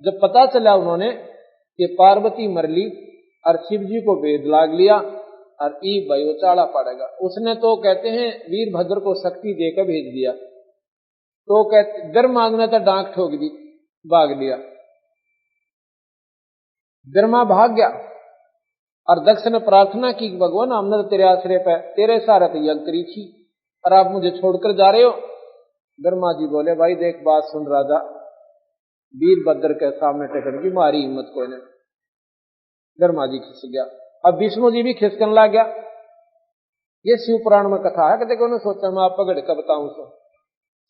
जब पता चला उन्होंने कि पार्वती मर ली और शिव जी को वेद लाग लिया और ई भाई वो चाड़ा पड़ेगा, उसने तो कहते हैं वीरभद्र को शक्ति देकर भेज दिया। तो कहते ब्रह्मा ने तो डांक ठोक दी, भाग लिया, ब्रह्मा भाग गया। और दक्ष ने प्रार्थना की भगवान हमने तो तेरे आश्रय पे तेरे सारा तो यज्ञ करी थी और आप मुझे छोड़कर जा रहे हो। ब्रह्मा जी बोले भाई देख बात सुन राजा, वीरभद्र के सामने टकन की मारी हिम्मत कोई ने। ब्रह्मा जी खिस गया, अब विष्णु जी भी खिसकन लग गया। ये शिव पुराण में कथा है, कहते उन्होंने सोचा मैं आप पकड़ कर बताऊं सो।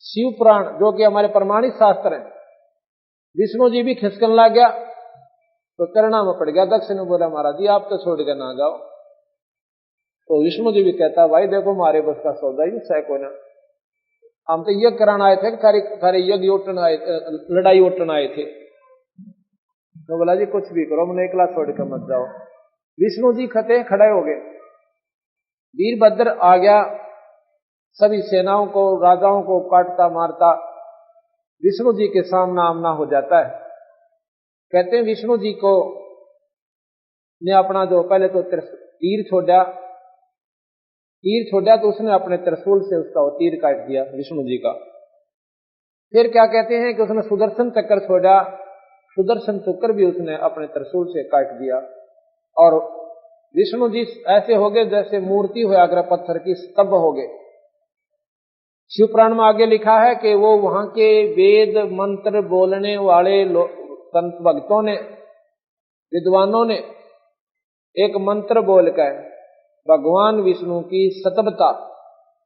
शिव पुराण जो कि हमारे प्रमाणित शास्त्र हैं, विष्णु जी भी खिसकन लग गया तो करना में पड़ गया। दक्ष ने बोला महाराज जी आप तो छोड़ कर ना जाओ। तो विष्णु जी भी कहता भाई देखो मारे बस का सौदा ही सैको ना, हम तो यज्ञ कराना आए थे, सारे यज्ञ उठन आए, लड़ाई उठन आए थे। तो बोला जी कुछ भी करो, मैंने एकला छोड़ कर मत जाओ। विष्णु जी खते खड़े हो गए, वीरभद्र आ गया, सभी सेनाओं को राजाओं को काटता मारता विष्णु जी के सामना आमना हो जाता है। कहते हैं विष्णु जी को ने अपना जो पहले तो तीर छोड़ा तो उसने अपने त्रिशूल से उसका वो तीर काट दिया विष्णु जी का। फिर क्या कहते हैं कि उसने सुदर्शन चक्र छोड़ा, सुदर्शन चक्र भी उसने अपने त्रिशूल से काट दिया। और विष्णु जी ऐसे हो गए जैसे मूर्ति हो अग्र पत्थर की, स्तब्ध हो गए। शिव पुराण में आगे लिखा है कि वो वहां के वेद मंत्र बोलने वाले संत भक्तों ने, विद्वानों ने एक मंत्र बोलकर भगवान विष्णु की सतबता,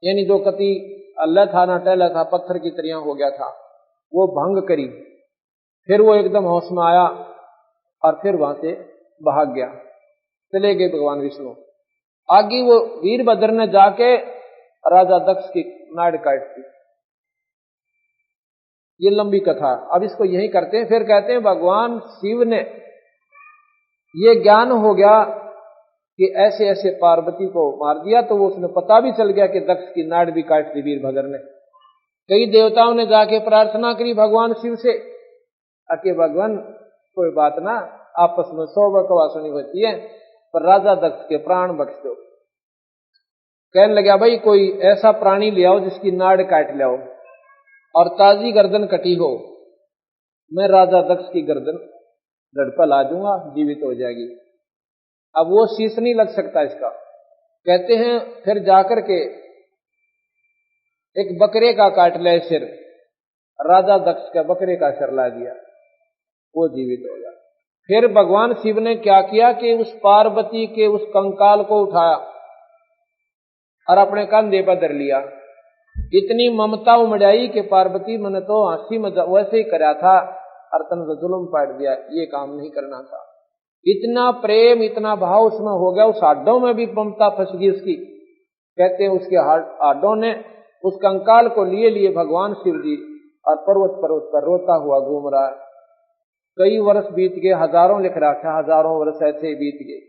यानी जो कति अल्लाह था ना टहला था, पत्थर की तरह हो गया था, वो भंग करी। फिर वो एकदम होश में आया और फिर वहां से भाग गया, चले गए भगवान विष्णु। आगे वो वीरभद्र ने जाके राजा दक्ष की नाड़ काट दी। ये लंबी कथा, अब इसको यही करते हैं। फिर कहते हैं भगवान शिव ने ये ज्ञान हो गया कि ऐसे ऐसे पार्वती को मार दिया, तो वो उसने पता भी चल गया कि दक्ष की नाड़ भी काट दी वीरभद्र ने। कई देवताओं ने जाके प्रार्थना करी भगवान शिव से, अके भगवान कोई बात ना, आपस में 100 बकवासनी होती है, पर राजा दक्ष के प्राण बख्श दो। कहने लगा भाई कोई ऐसा प्राणी ले आओ जिसकी नाड़ काट ले आओ और ताजी गर्दन कटी हो, मैं राजा दक्ष की गर्दन धड़ पर ला दूंगा, जीवित हो जाएगी। अब वो शीश नहीं लग सकता इसका। कहते हैं फिर जाकर के एक बकरे का काट ले सिर, राजा दक्ष का बकरे का सिर ला दिया, वो जीवित हो गया। फिर भगवान शिव ने क्या किया कि उस पार्वती के उस कंकाल को उठाया और अपने कंधे पर धर लिया। इतनी ममता उमड़ाई कि पार्वती मैंने तो हंसी मजाक वैसे ही करा था और तन तो जुल्म पाट दिया, ये काम नहीं करना था। इतना प्रेम इतना भाव उसमें हो गया, उस हाडों में भी ममता फंस गई उसकी। कहते हैं उसके हाडों ने उस कंकाल को लिए भगवान शिव जी और पर्वत पर रोता हुआ घूम रहा है। कई वर्ष बीत गए, हजारों लिख रहा था, हजारों वर्ष ऐसे ही बीत गए।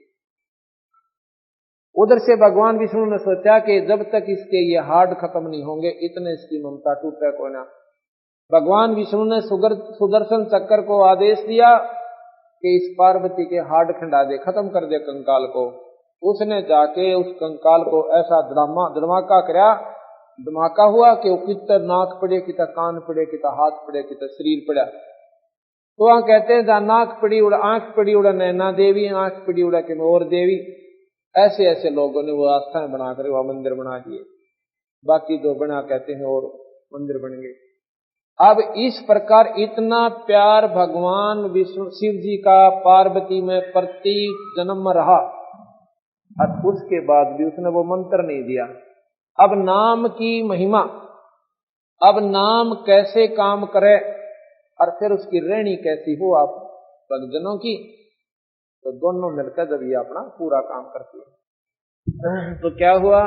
उधर से भगवान विष्णु ने सोचा कि जब तक इसके ये हाड खत्म नहीं होंगे इतने इसकी ममता टूटे को ना। भगवान विष्णु ने सुदर्शन चक्र को आदेश दिया कि इस पार्वती के हाड खंडा दे, खत्म कर दे कंकाल को। उसने जाके उस कंकाल को ऐसा धमाका कराया, धमाका हुआ कि वो कितना नाक पड़े, कितना कान पड़े, कितना हाथ पड़े, कितना शरीर पड़ा। तो वहां कहते हैं जहां नाक पड़ी उड़ा, आंख पड़ी उड़ा नैना देवी, आंख पड़ी उड़ा कि और देवी, ऐसे ऐसे लोगों ने वो आस्थाएं बनाकर वह मंदिर बना दिए। बाकी जो बना कहते हैं और मंदिर बन गए। अब इस प्रकार इतना प्यार भगवान विष्णु शिव जी का पार्वती में प्रति जन्म में रहा और उसके बाद भी उसने वो मंत्र नहीं दिया। अब नाम की महिमा, अब नाम कैसे काम करे और फिर उसकी रहनी कैसी हो आप भक्तजनों की, तो दोनों मिलकर जब ये अपना पूरा काम करती है। तो क्या हुआ,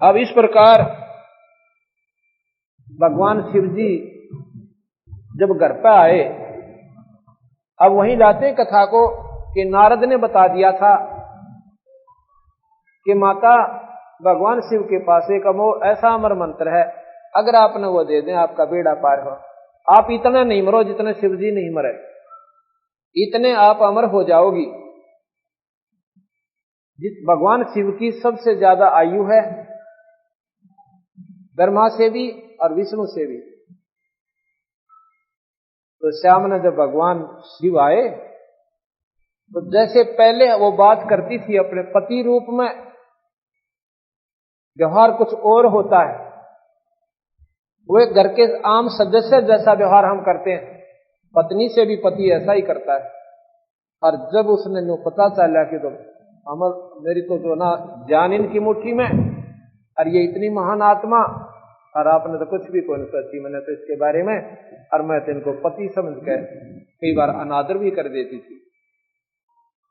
अब इस प्रकार भगवान शिव जी जब घर पर आए, अब वहीं लाते कथा को कि नारद ने बता दिया था कि माता भगवान शिव के पास एक ऐसा अमर मंत्र है, अगर आपने वो दे दें आपका बेड़ा पार हो। आप इतना नहीं मरो जितने शिव जी नहीं मरे, इतने आप अमर हो जाओगी। जिस भगवान शिव की सबसे ज्यादा आयु है, ब्रह्मा से भी और विष्णु से भी। तो श्याम ने जब भगवान शिव आए तो जैसे पहले वो बात करती थी अपने पति रूप में, व्यवहार कुछ और होता है। वो एक घर के आम सदस्य जैसा व्यवहार हम करते हैं, पत्नी से भी पति ऐसा ही करता है। और जब उसने नो पता चला कि तो अमर मेरी तो जो ना जान इनकी मुट्ठी में, और ये इतनी महान आत्मा, और आपने तो कुछ भी कोई सोची, मैंने तो इसके बारे में, और मैं तो इनको पति समझ कर कई बार अनादर भी कर देती थी।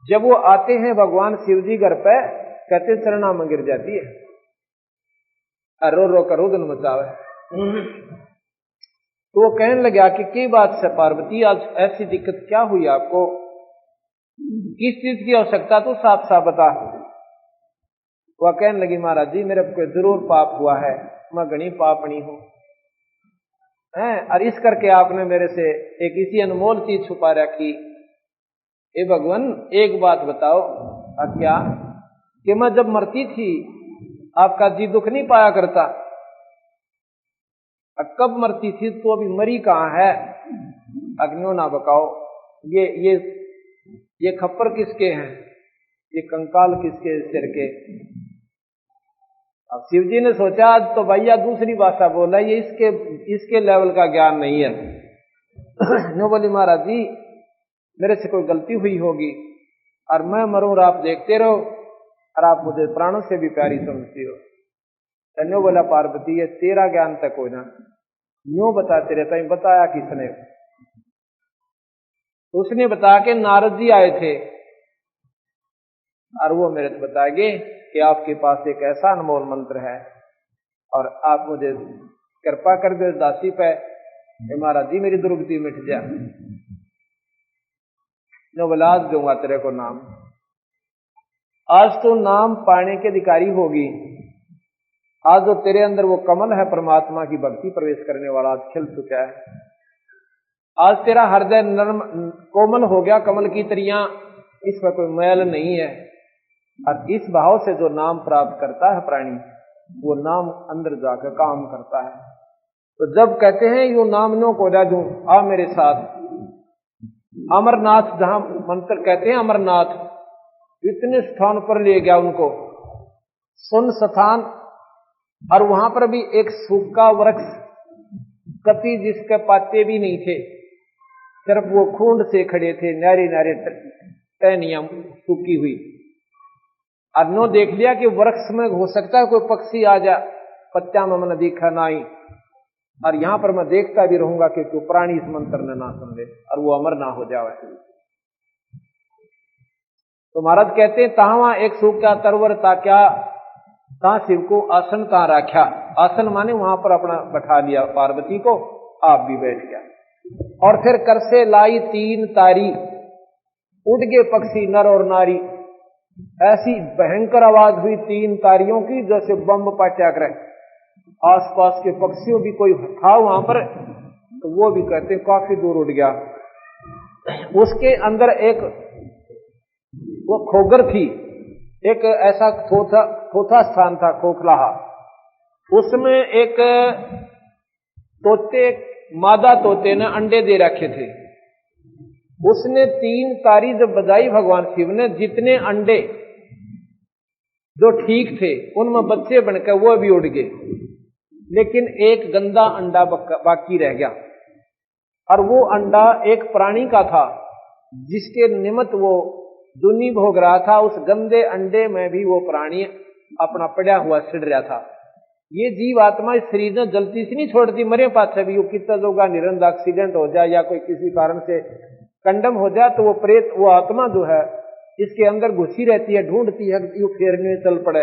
जब वो आते हैं भगवान शिव जी घर पे, कहते चरणा में गिर जाती है और रो रो कर रुदन मचावे। तो वो कहने लगा कि बात से पार्वती आज ऐसी दिक्कत क्या हुई आपको, किस चीज की आवश्यकता, तो साफ साफ बता। वह कहने लगी महाराज जी मेरे को जरूर पाप हुआ है, मैं घनी पापनी हूं, और इस करके आपने मेरे से एक इसी अनमोल चीज छुपा रखी ए भगवान एक बात बताओ, क्या कि मैं जब मरती थी आपका जी दुख नहीं पाया करता, कब मरती थी तो अभी मरी कहाँ है? अग्नियों ना बकाओ, ये खप्पर किसके हैं, ये कंकाल किसके सिर के? अब शिव जी ने सोचा आज तो भैया दूसरी भाषा बोला, ये इसके लेवल का ज्ञान नहीं है। नो बोली महाराज जी मेरे से कोई गलती हुई होगी और मैं मरूं और आप देखते रहो और आप मुझे प्राणों से भी प्यारी समझती हो। धन्यो बोला पार्वती ये तेरा ज्ञान तक हो ना, यूं बताते रहता है। बताया किसने? उसने बता के नारद जी आए थे और वो मेरे को बताएंगे कि आपके पास एक ऐसा अनमोल मंत्र है और आप मुझे कृपा कर दो दासी पे, महाराज जी मेरी दुर्गति मिट जा। नो बोला आज दूंगा तेरे को नाम, आज तो नाम पाने के अधिकारी होगी। आज जो तेरे अंदर वो कमल है परमात्मा की भक्ति प्रवेश करने वाला, आज खिल चुका है। आज तेरा हृदय नर्म कोमल हो गया कमल की तरियां, इसमें कोई मैल नहीं है। और इस भाव से जो नाम प्राप्त करता है प्राणी, वो नाम अंदर जाकर काम करता है। तो जब कहते हैं यू नाम नो को जा दूं, आ मेरे साथ अमरनाथ, जहां मंत्र कहते हैं अमरनाथ, इतने स्थान पर ले गया उनको, सुन स्थान, और वहां पर भी एक सूखा वृक्ष कति जिसके पत्ते भी नहीं थे, सिर्फ वो खूंड से खड़े थे, नारे नारे टहनियां सूखी हुई। और नो देख लिया कि वृक्ष में हो सकता है कोई पक्षी आ जा, पत्ता में मैंने देखा नहीं, और यहां पर मैं देखता भी रहूंगा कि कोई प्राणी इस मंत्र ने ना समझे और वो अमर ना हो जाए। तो महाराज कहते हैं तहां एक सूखा तरवर ता क्या, ता शिव को आसन ता रखा। आसन माने वहां पर अपना बैठा लिया पार्वती को, आप भी बैठ गया। और फिर कर से लाई 3 तारी, उड़ गए पक्षी नर और नारी। ऐसी भयंकर आवाज हुई 3 तारियों की जैसे बम पटाख रहे। आसपास के पक्षियों भी कोई था वहां पर, तो वो भी कहते काफी दूर उड़ गया। उसके अंदर एक वो खोगर थी, एक ऐसा थोथा स्थान था खोखलाहा, उसमें एक तोते, मादा तोते ने अंडे दे रखे थे। उसने 3 तारी जब बजाई भगवान शिव ने, जितने अंडे जो ठीक थे उनमें बच्चे बनकर वो भी उड़ गए, लेकिन एक गंदा अंडा बाकी रह गया। और वो अंडा एक प्राणी का था जिसके निमित्त वो दुनी भोग रहा था। उस गंदे अंडे में भी वो प्राणी अपना पड़ा हुआ सिड़ रहा था। ये जीव आत्मा इस शरीर ने जल्दी से नहीं छोड़ती, मरे पाछे भी वो कितना लोग निरंतर एक्सीडेंट हो जाए या कोई किसी कारण से कंडम हो जाए तो वो प्रेत, वो आत्मा जो है इसके अंदर घुसी रहती है, ढूंढती है कि ये फेरने चल पड़े,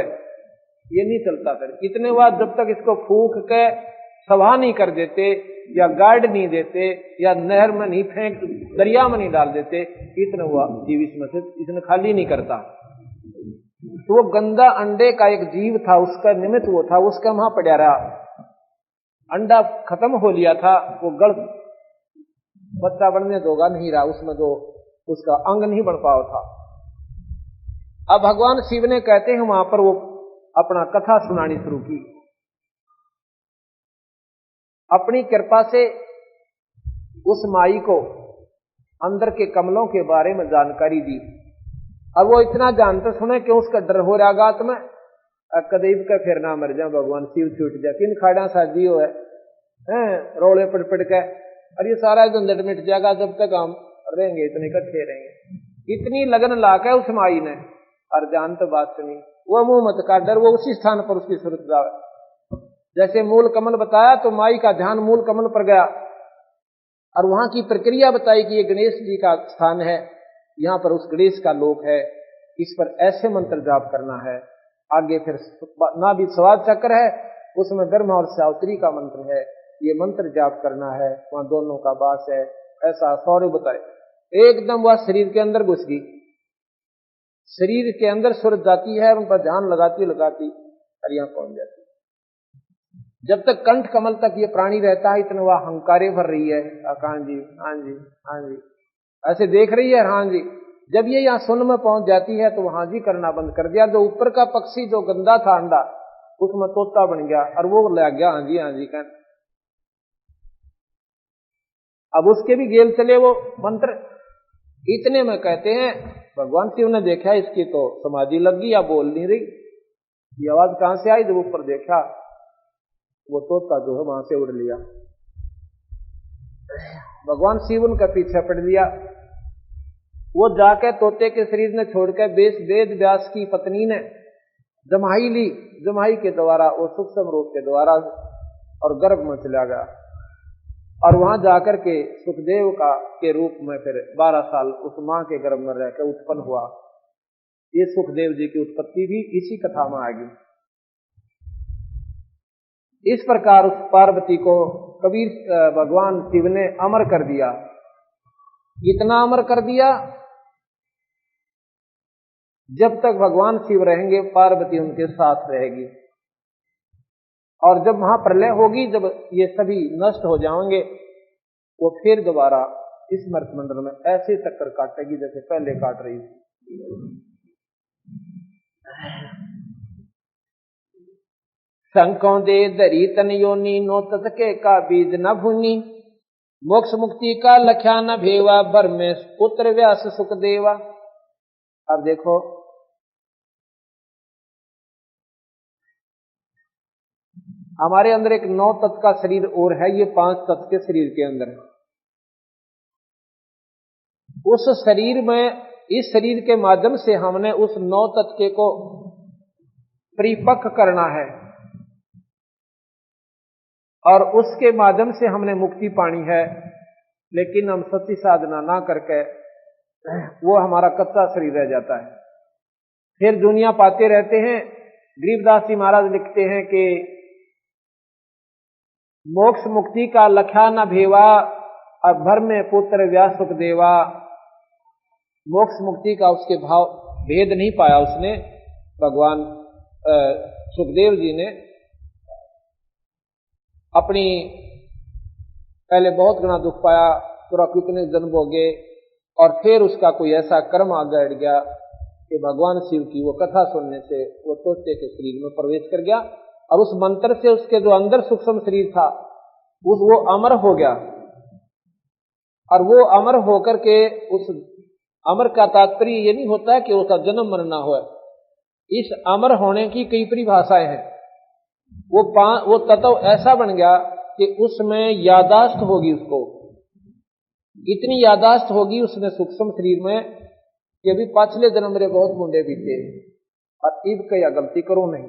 ये नहीं चलता। फिर इतने बाद जब तक इसको फूंक के सभा नहीं कर देते या गार्ड नहीं देते या नहर में नहीं फेंक, दरिया में नहीं डाल देते, इतने हुआ जीव इसमें से इसने खाली नहीं करता। तो वो गंदा अंडे का एक जीव था, उसका निमित्त वो था, उसका वहां पड़ा रहा। अंडा खत्म हो लिया था, वो गढ़ बच्चा बनने दोगा नहीं रहा, उसमें जो उसका अंग नहीं बन पाया था। अब भगवान शिव ने कहते हैं वहां पर वो अपना कथा सुनानी शुरू की। अपनी कृपा से उस माई को अंदर के कमलों के बारे में जानकारी दी। अब वो इतना जानते सुने कि उसका डर हो रहा गात में, कदीब का फिर ना मर जाए, भगवान शिव छूट जाए, 3 खाड़ा शादी हो है रोले पड़ के, और ये सारा झंझट मिट जाएगा जब तक हम रहेंगे, इतने इकट्ठे रहेंगे। इतनी लगन लाके उस माई ने, और जान तो बात सुनी, वो मुंह मत का डर, वो उसी स्थान पर उसकी सूरत जावे। जैसे मूल कमल बताया तो माई का ध्यान मूल कमल पर गया, और वहां की प्रक्रिया बताई कि ये गणेश जी का स्थान है, यहां पर उस गणेश का लोक है, इस पर ऐसे मंत्र जाप करना है। आगे फिर ना भी स्वाद चक्र है, उसमें ब्रह्मा और सावित्री का मंत्र है, ये मंत्र जाप करना है, वहां दोनों का वास है। ऐसा सौर्य बताए, एकदम वह शरीर के अंदर घुस गई, शरीर के अंदर सूरत जाती है, उन पर ध्यान लगाती और यहां पहुंच जाती। जब तक कंठ कमल तक ये प्राणी रहता है, इतने वह हंकारे भर रही है, हाँ जी हाँ जी हाँ जी, ऐसे देख रही है, हाँ जी, जब ये यहाँ सुन में पहुंच जाती है तो वहां जी करना बंद कर दिया। जो ऊपर का पक्षी जो गंदा था अंडा, उसमें तोता बन गया और वो लग गया हाँ जी कहने। अब उसके भी गेल चले वो मंत्र। इतने में कहते हैं भगवान शिव ने देखा इसकी तो समाधि लग गई या बोल नहीं रही, ये आवाज कहां से आई। जब ऊपर देखा वो तोता जो है वहां से उड़ लिया। भगवान शिव उनका पीछे पड़ लिया। वो जाकर तोते के शरीर ने छोड़कर वेद व्यास की पत्नी ने जमाई ली। जमाई के द्वारा वो सूक्ष्म रूप के द्वारा और गर्भ में चला गया और वहां जाकर के सुखदेव का के रूप में फिर 12 साल उस मां के गर्भ में रहकर उत्पन्न हुआ। ये सुखदेव जी की उत्पत्ति भी इसी कथा में आ गई। इस प्रकार उस पार्वती को कबीर भगवान शिव ने अमर कर दिया। इतना अमर कर दिया, जब तक भगवान शिव रहेंगे पार्वती उनके साथ रहेगी। और जब वहां प्रलय होगी, जब ये सभी नष्ट हो जाएंगे, वो फिर दोबारा इस मर्त मंडल में ऐसे चक्कर काटेगी जैसे पहले काट रही थी। शंकों दे दरी तन योनी नो तसके का बीज न भूनी, मोक्ष मुक्ति का लख्या न भेवा, भर में पुत्र व्यास सुख देवा। अब देखो हमारे अंदर एक 9 तत्व का शरीर और है, ये 5 तत्व के शरीर के अंदर है। उस शरीर में, इस शरीर के माध्यम से हमने उस 9 तत्व को परिपक्व करना है और उसके माध्यम से हमने मुक्ति पानी है। लेकिन हम सच्ची साधना ना करके वो हमारा कच्चा शरीर रह जाता है, फिर दुनिया पाते रहते हैं। गरीबदास जी महाराज लिखते हैं कि मोक्ष मुक्ति का लख्या न भेवा, और भर में पुत्र व्यास सुख देवा। मोक्ष मुक्ति का उसके भाव भेद नहीं पाया उसने। भगवान सुखदेव जी ने अपनी पहले बहुत घना दुख पाया, पूरा कितने जन्म हो गए, और फिर उसका कोई ऐसा कर्म आ गड़ गया कि भगवान शिव की वो कथा सुनने से वो तोते के शरीर में प्रवेश कर गया और उस मंत्र से उसके जो अंदर सूक्ष्म शरीर था वो अमर हो गया। और वो अमर होकर के उस अमर का तात्पर्य ये नहीं होता है कि उसका जन्म मरना हो। इस अमर होने की कई परिभाषाएं हैं। वो तत्व ऐसा बन गया कि उसमें यादाश्त होगी, उसको इतनी यादाश्त होगी उसने सूक्ष्म शरीर में कि अभी पिछले जन्म मेरे बहुत मुंडे बीते और इब क्या गलती करो नहीं,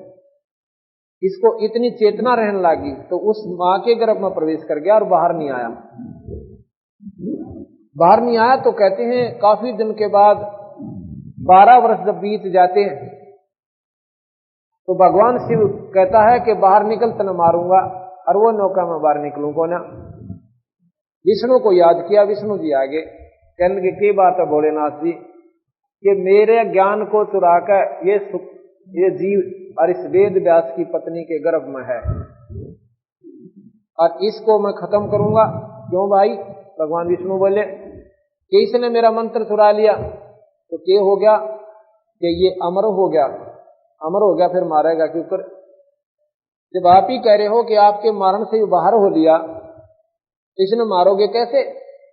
इसको इतनी चेतना रहने लगी तो उस मां के गर्भ में प्रवेश कर गया और बाहर नहीं आया। बाहर नहीं आया तो कहते हैं काफी दिन के बाद 12 वर्ष जब बीत जाते हैं तो भगवान शिव कहता है कि बाहर निकल तो न मारूंगा, और वो नौका में बाहर निकलूं को ना। विष्णु को याद किया, विष्णु जी आगे कहने लगे की बात है भोलेनाथ जी कि मेरे ज्ञान को चुरा कर ये जीव और इस वेद व्यास की पत्नी के गर्भ में है और इसको मैं खत्म करूंगा। क्यों भाई? भगवान विष्णु बोले कि इसने मेरा मंत्र चुरा लिया तो क्या हो गया कि ये अमर हो गया। अमर हो गया फिर मारेगा क्यों? कर जब आप ही कह रहे हो कि आपके मारण से बाहर हो लिया, इसने मारोगे कैसे?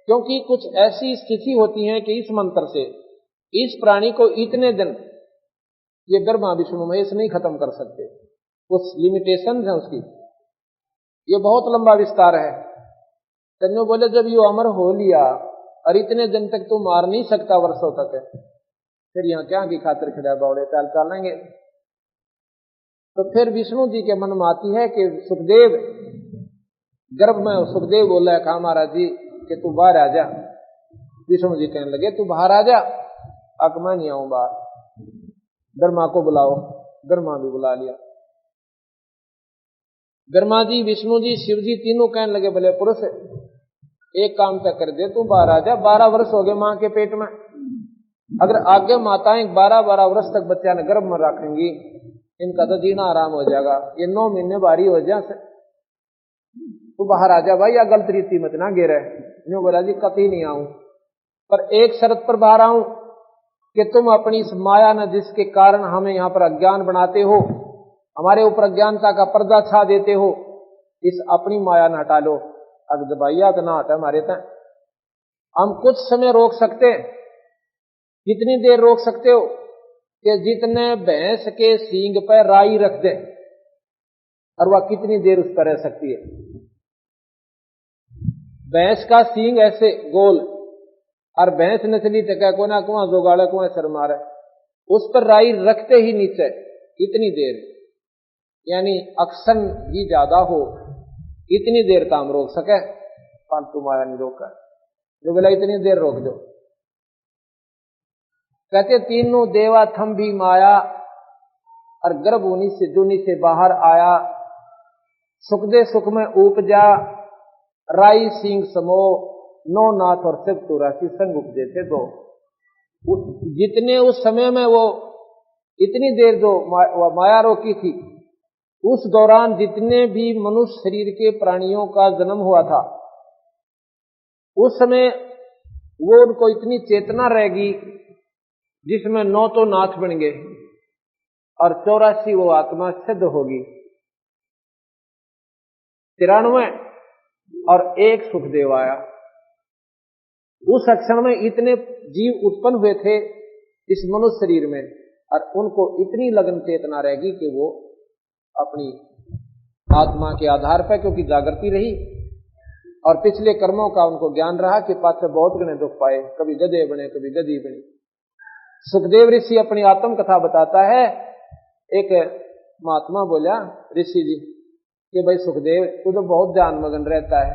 क्योंकि कुछ ऐसी स्थिति होती है कि इस मंत्र से इस प्राणी को इतने दिन ये ब्रह्मा विष्णु महेश नहीं खत्म कर सकते, कुछ लिमिटेशन है उसकी। ये बहुत लंबा विस्तार है। तन्नो बोले जब ये अमर हो लिया और इतने दिन तक तू मार नहीं सकता वर्षों तक, फिर यहाँ क्या की खातिर खड़ा बावड़े चाल चालेंगे। तो फिर विष्णु जी के मन में आती है कि सुखदेव गर्भ में, सुखदेव बोला कहा महाराज जी कि तू बाहर आ जा। विष्णु जी कहने लगे तू बाहर आ जा। अक मैं नहीं आऊं बाहर, ब्रह्मा को बुलाओ। ब्रह्मा भी बुला लिया। ब्रह्मा जी, विष्णु जी, शिव जी तीनों कहने लगे भले पुरुष एक काम तक कर दे, तू बाहर आ जा। 12 वर्ष हो गए मां के पेट में। अगर आगे माताएं 12-12 वर्ष तक बच्चा ने गर्भ में रखेंगी, इनका तो जीना आराम हो जाएगा। ये 9 महीने भारी हो जाए। तू बाहर आ जा भाई, या गलत रीति मत ना गिरे। यूं बोला जी कतई नहीं आऊं, पर एक शर्त पर बाहर आऊं कि तुम अपनी इस माया न जिसके कारण हमें यहां पर अज्ञान बनाते हो, हमारे ऊपर अज्ञानता का पर्दा छा देते हो, इस अपनी माया न हटा लो। अब दबाइया तो ना हटा हमारे तक। हम कुछ समय रोक सकते हैं। कितनी देर रोक सकते हो कि जितने भैंस के सींग पर राई रख दे, और वह कितनी देर उस पर रह सकती है। भैंस का सींग ऐसे गोल, और भैंस नचली टका कोना कुआं जोगाड़ा कुआं सर मारे, उस पर राई रखते ही नीचे इतनी देर, यानी अक्सन भी ज्यादा हो, इतनी देर काम रोक सके। फालतू माया नहीं रोका, जो बोला इतनी देर रोक दो। कहते तीनों देवा थम भी माया, और गर्भ उन्हीं से दुनी से बाहर आया, सुख दे सुख में उपजा, राई सिंह समो, नो नाथ और सिर्फ तुरासी संग उपजे थे दो। जितने उस समय में वो इतनी देर जो माया रोकी थी, उस दौरान जितने भी मनुष्य शरीर के प्राणियों का जन्म हुआ था, उस समय वो उनको इतनी चेतना रहेगी जिसमें 9 तो नाथ बन गए और 84 वो आत्मा सिद्ध होगी, 93 और 1 सुखदेव आया। उस क्षण में इतने जीव उत्पन्न हुए थे इस मनुष्य शरीर में, और उनको इतनी लगन चेतना रहेगी कि वो अपनी आत्मा के आधार पर, क्योंकि जागृति रही और पिछले कर्मों का उनको ज्ञान रहा कि पाछे बहुत गणे दुख पाए, कभी गधे बने कभी गधी बनी। सुखदेव ऋषि अपनी आत्म कथा बताता है। एक महात्मा बोला ऋषि जी कि भाई सुखदेव तू तो बहुत ध्यान मगन रहता है,